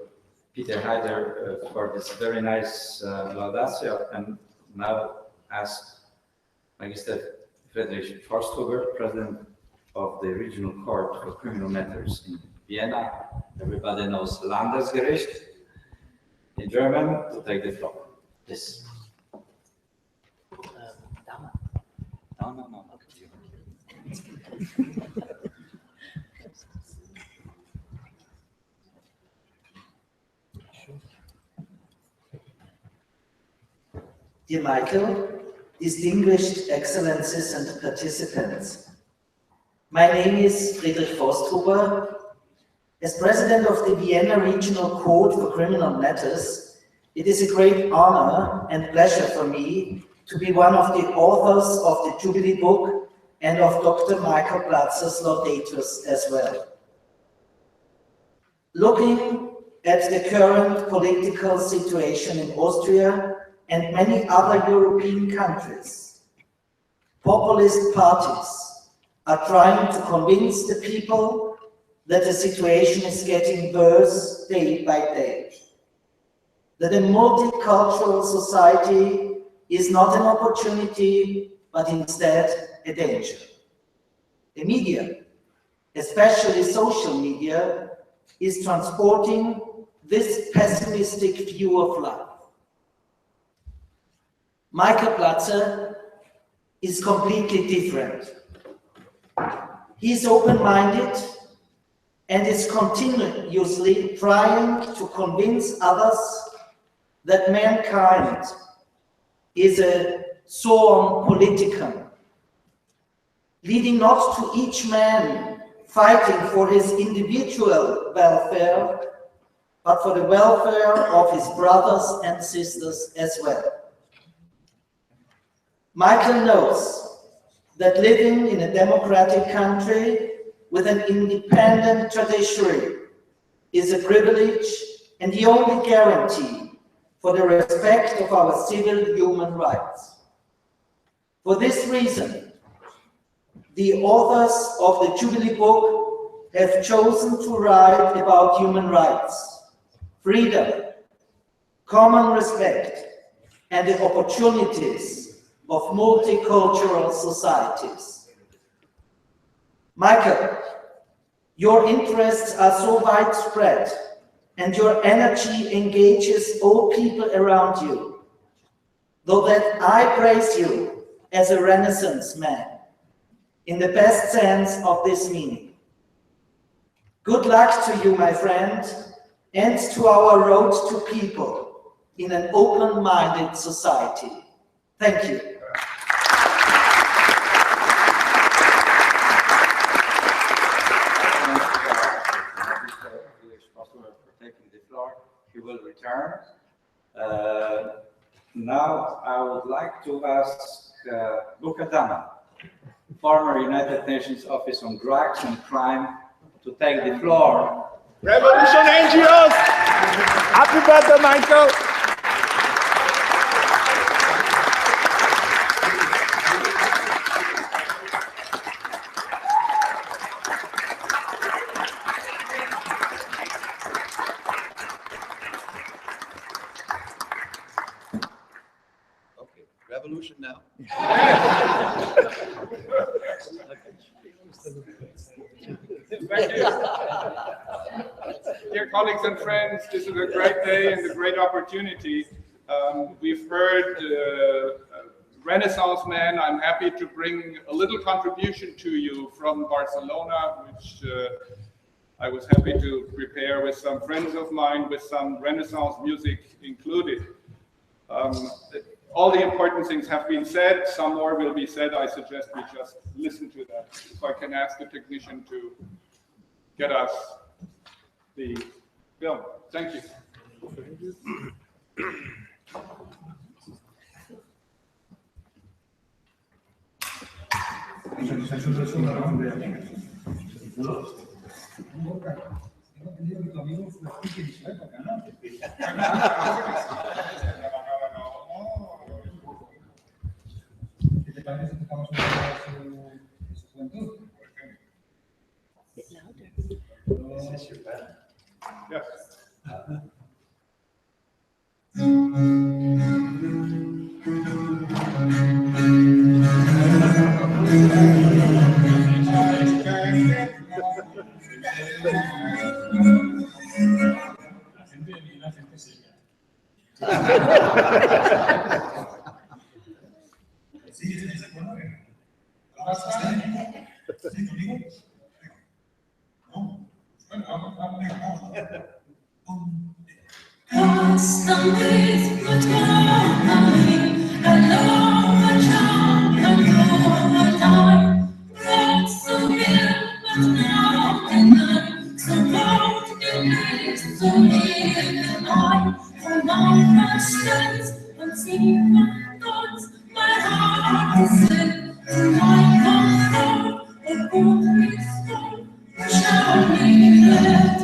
Peter Heider for this very nice laudatio, and now ask Magister Friedrich Forsthuber, President of the Regional Court for Criminal Matters in Vienna. Everybody knows Landesgericht in German, to take the floor. Yes. No. Dear Michael, distinguished excellencies and participants, my name is Friedrich Forsthuber. As President of the Vienna Regional Court for Criminal Matters, it is a great honor and pleasure for me to be one of the authors of the Jubilee Book and of Dr. Michael Platzer's Laudators as well. Looking at the current political situation in Austria and many other European countries, populist parties are trying to convince the people that the situation is getting worse day by day, that a multicultural society is not an opportunity, but instead a danger. The media, especially social media, is transporting this pessimistic view of life. Michael Platzer is completely different. He is open-minded and is continuously trying to convince others that mankind is a zoon politicum, leading not to each man fighting for his individual welfare, but for the welfare of his brothers and sisters as well. Michael knows that living in a democratic country with an independent judiciary is a privilege and the only guarantee for the respect of our civil human rights. For this reason, the authors of the Jubilee Book have chosen to write about human rights, freedom, common respect, and the opportunities of multicultural societies. Michael, your interests are so widespread and your energy engages all people around you, though that I praise you as a Renaissance man, in the best sense of this meaning. Good luck to you, my friend, and to our road to people, in an open-minded society. Thank you. For taking the floor, he will return. Now I would like to ask Luca Dama, former United Nations Office on Drugs and Crime, to take the floor. Revolution NGOs! Happy birthday, Michael! Okay, revolution now. Dear colleagues and friends, this is a great day and a great opportunity. We've heard Renaissance Man. I'm happy to bring a little contribution to you from Barcelona, which I was happy to prepare with some friends of mine, with some Renaissance music included. All the important things have been said. Some more will be said. I suggest we just listen to that. If I can ask the technician to get us the film. Thank you. ¿Qué te parece si estamos hablando de su juventud? Yes. Sí, ¿estáis de acuerdo? ¿Lo vas a hacer? ¿Sí, conmigo? No. Bueno, vamos. Custom with the company, I love a child, I know a time. That's so real, but now and then, so bold it is to live and I, for my questions, and see my thoughts, my heart is set to my comfort, a good restore, show me that.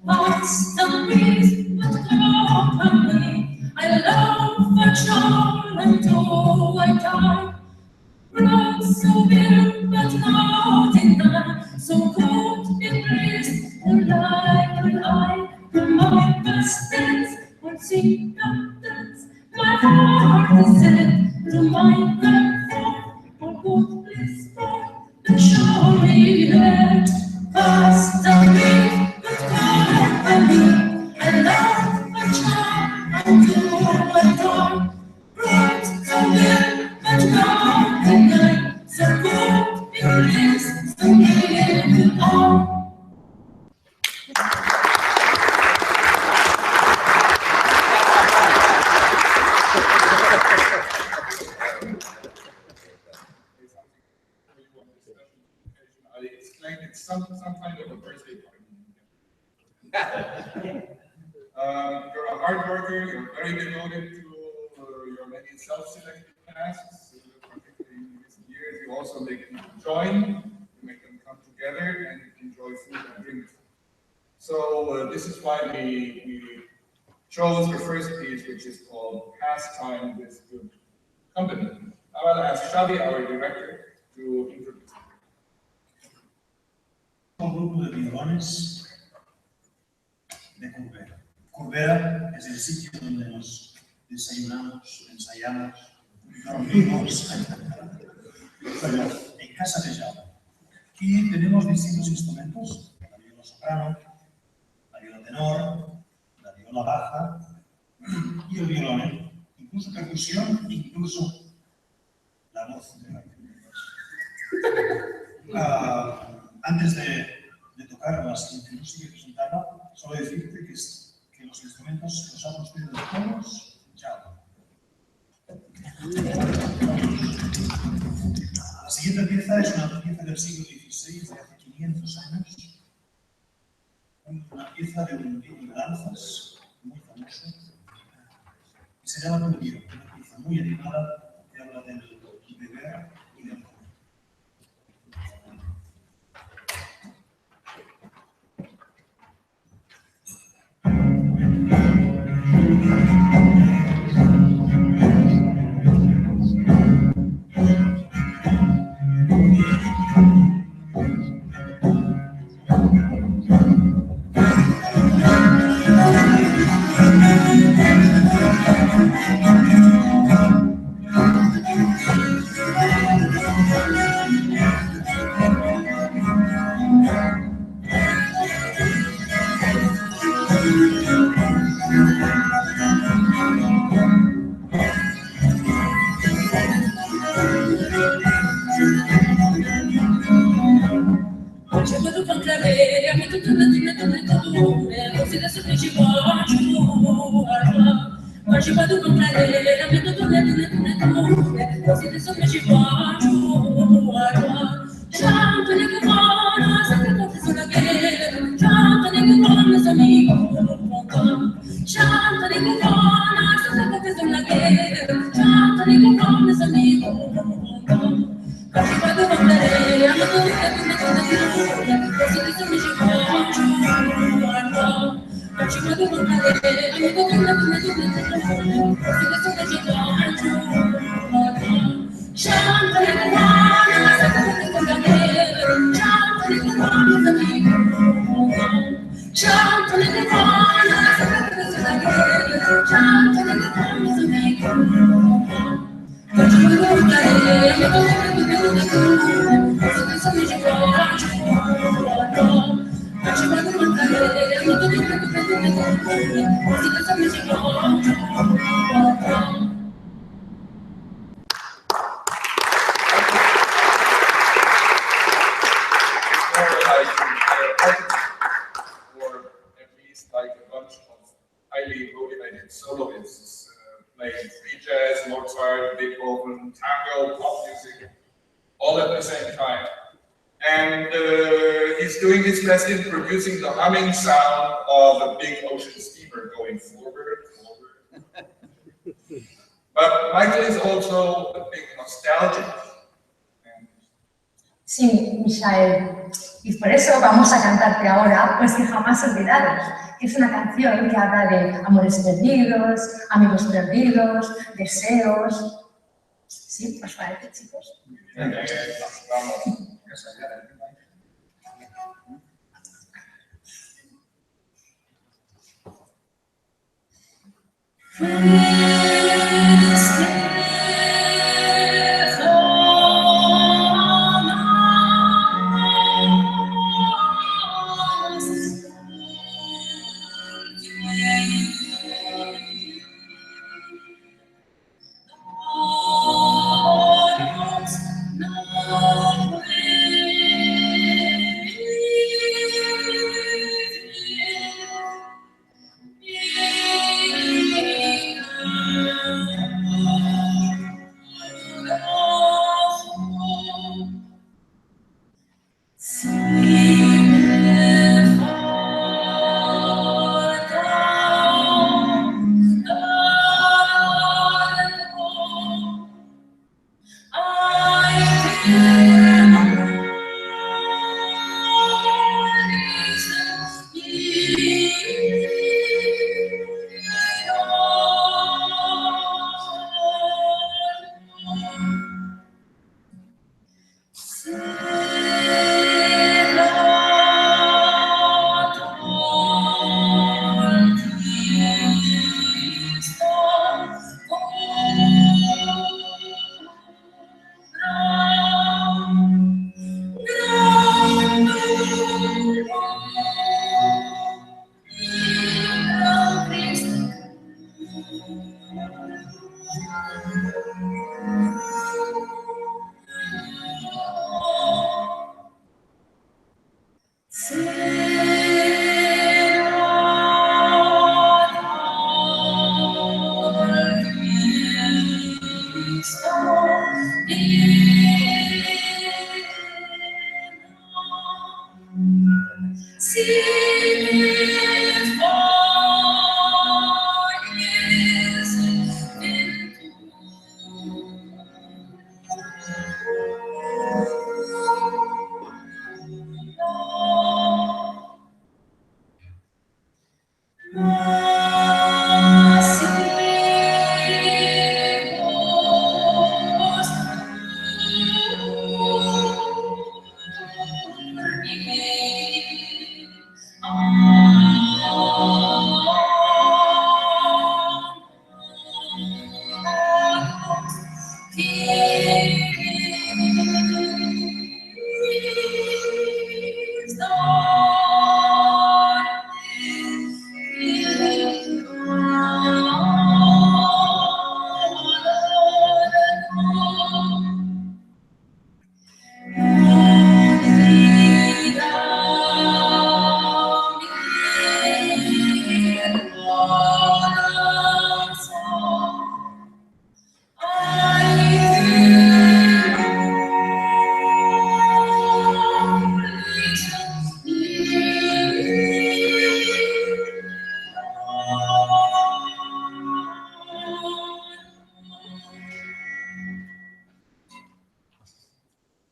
Custom with the company, I love a child until I die. Blood so bitter, but not enough. So cold in grace, the light will I from my best friends would see the dance. My heart is set to my platform for good bliss for the surely that custom with the company. I love a child until I die. Bright so good, but not at night. So good, it is to live on. I explained it's some kind of a birthday party. You're a hard worker, you're very devoted to your many self-selected tasks, particularly in recent years. You also make people join, you make them come together and enjoy food and drink. So this is why we chose the first piece, which is called Pastime with Good Company. I will ask Xavi, our director, to introduce. Un grupo de tiburones de Corbera. Corbera es el sitio donde nos desayunamos, ensayamos, dormimos, en casa de Jaume. Aquí tenemos distintos instrumentos, la viola soprano, la viola tenor, la viola baja y el violón, incluso percusión, incluso la voz. Antes de tocar la siguiente música y presentarla, solo decirte que los instrumentos los ha construido todos La siguiente pieza es una pieza del siglo XVI, de hace 500 años. Una pieza de un libro de danzas muy famoso, que se llama Tuyo, una pieza muy animada que habla del beber y del comer. Or at least like a bunch of highly motivated soloists playing free jazz, Mozart, Beethoven, tango, pop music, all at the same time. And he's doing his best in producing the humming sound of a big ocean steamer going forward. But Michael is also a big nostalgic. Sí, Michael. Y por eso vamos a cantarte ahora, pues que jamás olvidaros, que es una canción que habla de amores perdidos, amigos perdidos, deseos. ¿Sí? ¿Os parece, chicos?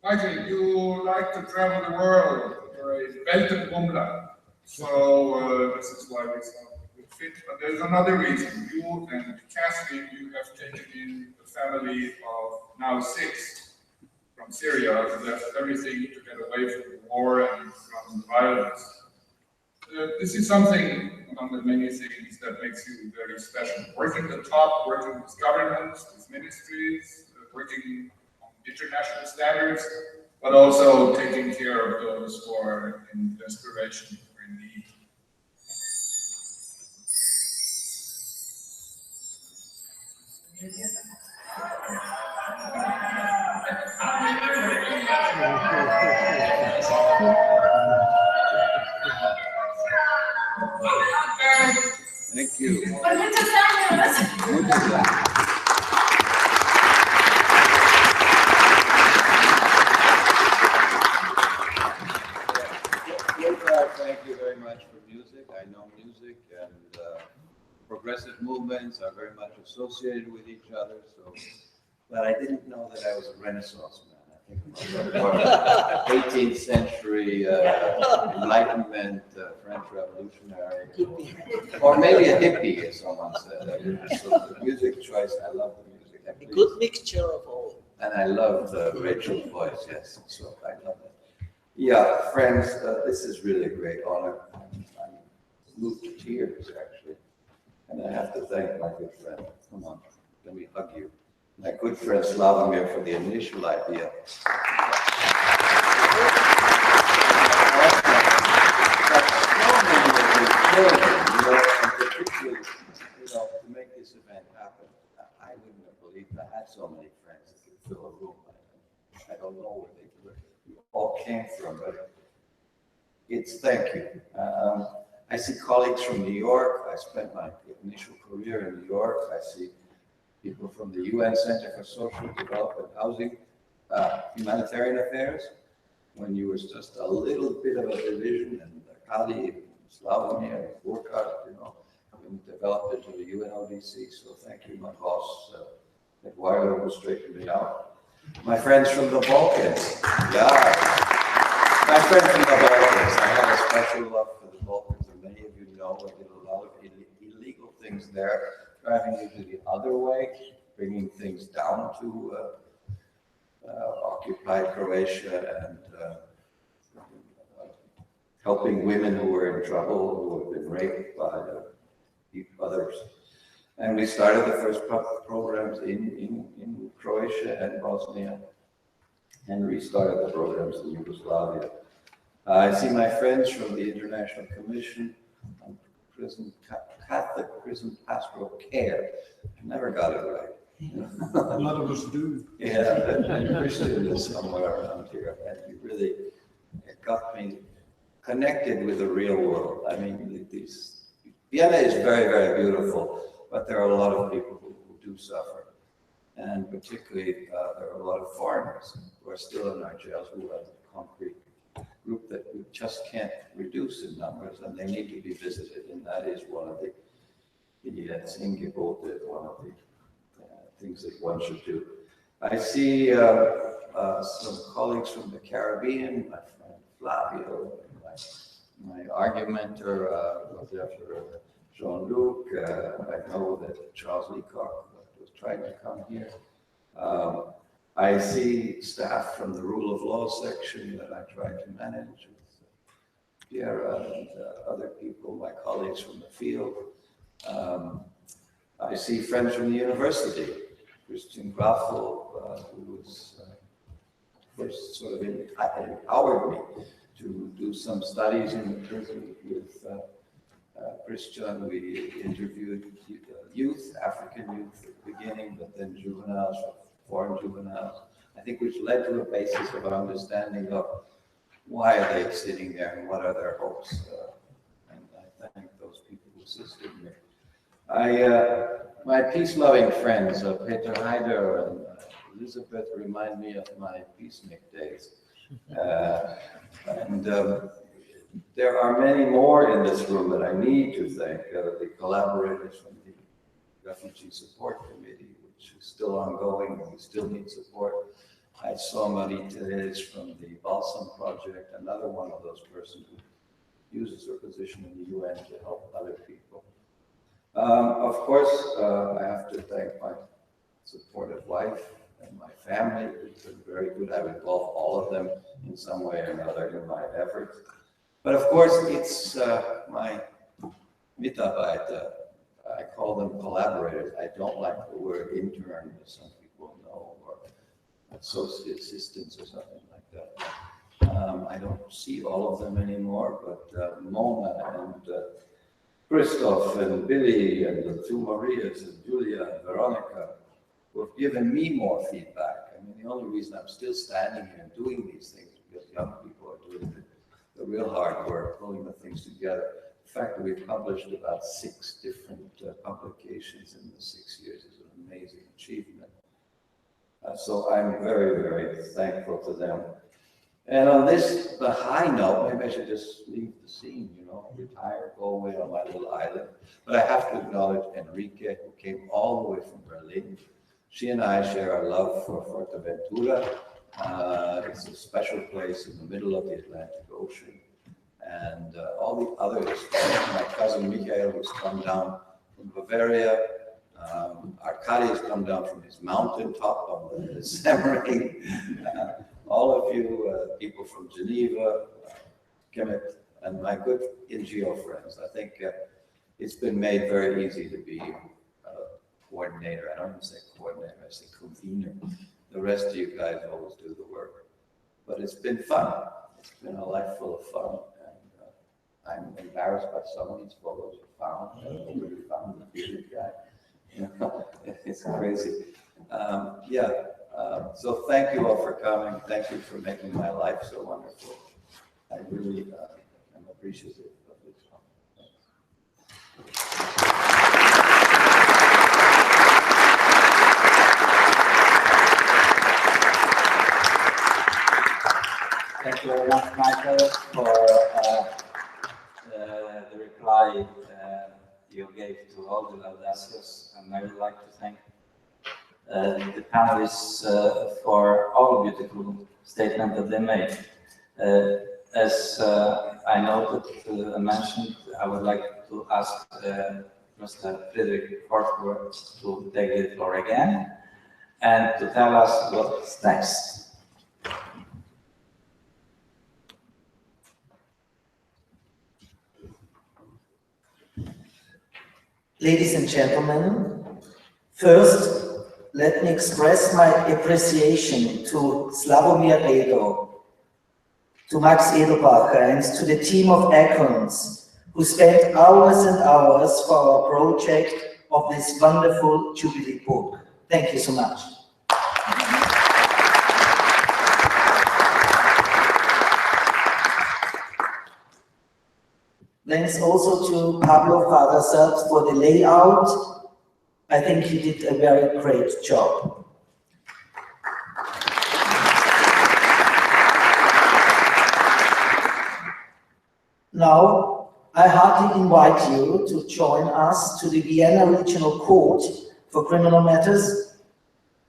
Michael, you like to travel the world. You're a Weltenbummler. So this is why we saw it fit. But there's another reason. You and Catherine, you have taken in a family of now 6 from Syria, who left everything to get away from the war and from violence. This is something among the many things that makes you very special. Working the top, working with governments, with ministries, working on international standards, but also taking care of those who are in desperation or in need. Thank you. Por muchos años. Muchos años. Thank you very much for music. I know music and progressive movements are very much associated with each other. So, but I didn't know that I was a Renaissance man. I think 18th century Enlightenment, French Revolutionary, or maybe a hippie, as someone said. So the music choice, I love the music. A good mixture of all. And I love Rachel's voice, yes. So I love it. Yeah, friends, this is really a great honor. I'm moved to tears, actually. And I have to thank my good friend. Come on, let me hug you. My good friend Slavomir for the initial idea. Particularly, to make this event happen, I wouldn't have believed I had so many friends that could fill a room. I don't know where they all came from, but it's thank you. I see colleagues from New York. I spent my initial career in New York. I see people from the UN Center for Social Development, Housing, Humanitarian Affairs, when you was just a little bit of a division, and Kali, Slavomir, and Burkhard, and developed into the UNODC. So thank you, my boss, Eduardo, who straightened me out. My friends from the Balkans, my friends from the Balkans. I have a special love for the Balkans, and many of you know I did a lot of illegal things there, driving you to the other way, bringing things down to occupied Croatia, and helping women who were in trouble, who had been raped by others. And we started the first programs in Croatia and Bosnia, and restarted the programs in Yugoslavia. I see my friends from the International Commission on Catholic Prison Pastoral Care. I never got it right. A lot of us do. Yeah, and Christian is somewhere around here, and you really got me connected with the real world. I mean, Vienna is very, very beautiful, but there are a lot of people who do suffer. And particularly, there are a lot of foreigners who are still in our jails, who have a concrete group that we just can't reduce in numbers, and they need to be visited. And that is one of the one of the things that one should do. I see some colleagues from the Caribbean, my friend Flavio, my argumenter, Jean-Luc. I know that Charles Leacock was trying to come here. I see staff from the Rule of Law section that I try to manage with Pierre and other people, my colleagues from the field. I see friends from the university, Christian Graffel, who was first sort of empowered me to do some studies in the prison with Christian. We interviewed youth, African youth at the beginning, but then juveniles, foreign juveniles, I think, which led to a basis of understanding of why are they sitting there and what are their hopes. And I thank those people who assisted me. My peace-loving friends, Peter Heider and Elizabeth, remind me of my peacenik days. And there are many more in this room that I need to thank. The collaborators from the Refugee Support Committee, which is still ongoing, and we still need support. I saw Marie Therese from the Balsam Project, another one of those persons who uses her position in the UN to help other people. Of course, I have to thank my supportive wife and my family, who's been very good. I would involve all of them in some way or another in my efforts. But of course, it's my Mitarbeiter. I call them collaborators. I don't like the word intern, as some people know, or associate assistants or something like that. I don't see all of them anymore, but Mona and Christoph and Billy and the two Marias and Julia and Veronica who have given me more feedback. I mean, the only reason I'm still standing here and doing these things is because young people are doing the real hard work, pulling the things together. The fact that we've published about 6 different publications in the 6 years is an amazing achievement. So I'm very, very thankful to them. And on the high note, maybe I should just leave the scene, you know, retire, go away on my little island. But I have to acknowledge Enrique, who came all the way from Berlin. She and I share a love for Fuerteventura. It's a special place in the middle of the Atlantic Ocean. And all the others, my cousin Michael, who's come down from Bavaria, Arkady has come down from his mountaintop on the Semmering, all of you people from Geneva, Kemet, and my good NGO friends. I think it's been made very easy to be a coordinator. I don't even say coordinator, I say convener. The rest of you guys always do the work. But it's been fun. It's been a life full of fun. I'm embarrassed by some of these photos I found. I don't know where you found the bearded guy. You know, it's crazy. So thank you all for coming. Thank you for making my life so wonderful. I really am appreciative of this. Thank you very much, Michael, for the reply you gave to all the laudacios, and I would like to thank the panelists for all the beautiful statements that they made. As I noted and mentioned, I would like to ask Mr. Friedrich Forsberg to take the floor again and to tell us what's next. Ladies and gentlemen, first, let me express my appreciation to Slavomir Redo, to Max Edelbacher, and to the team of Icons who spent hours and hours for our project of this wonderful Jubilee book. Thank you so much. Thanks also to Pablo Fadaselt for the layout. I think he did a very great job. Now, I heartily invite you to join us to the Vienna Regional Court for Criminal Matters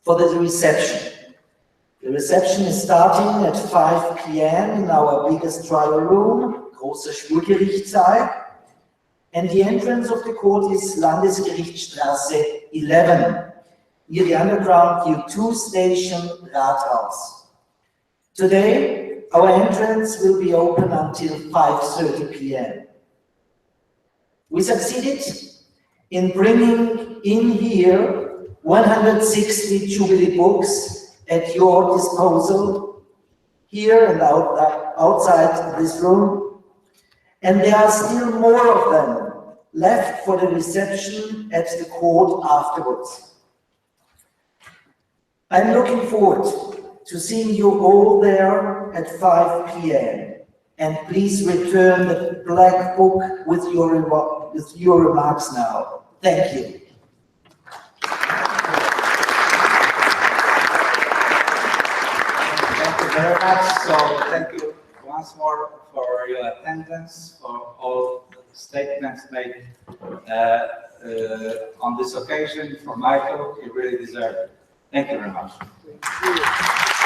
for the reception. The reception is starting at 5 p.m. in our biggest trial room, Großer Schwurgerichtssaal, and the entrance of the court is Landesgerichtsstraße 11, near the underground U2 station, Rathaus. Today, our entrance will be open until 5:30 p.m. We succeeded in bringing in here 160 Jubilee books at your disposal, here and outside this room. And there are still more of them left for the reception at the court afterwards. I'm looking forward to seeing you all there at 5 p.m. And please return the black book with your remarks now. Thank you. Thank you very much. So thank you once more for your attendance, for all the statements made on this occasion. For Michael, he really deserved it. Thank you very much. Thank you.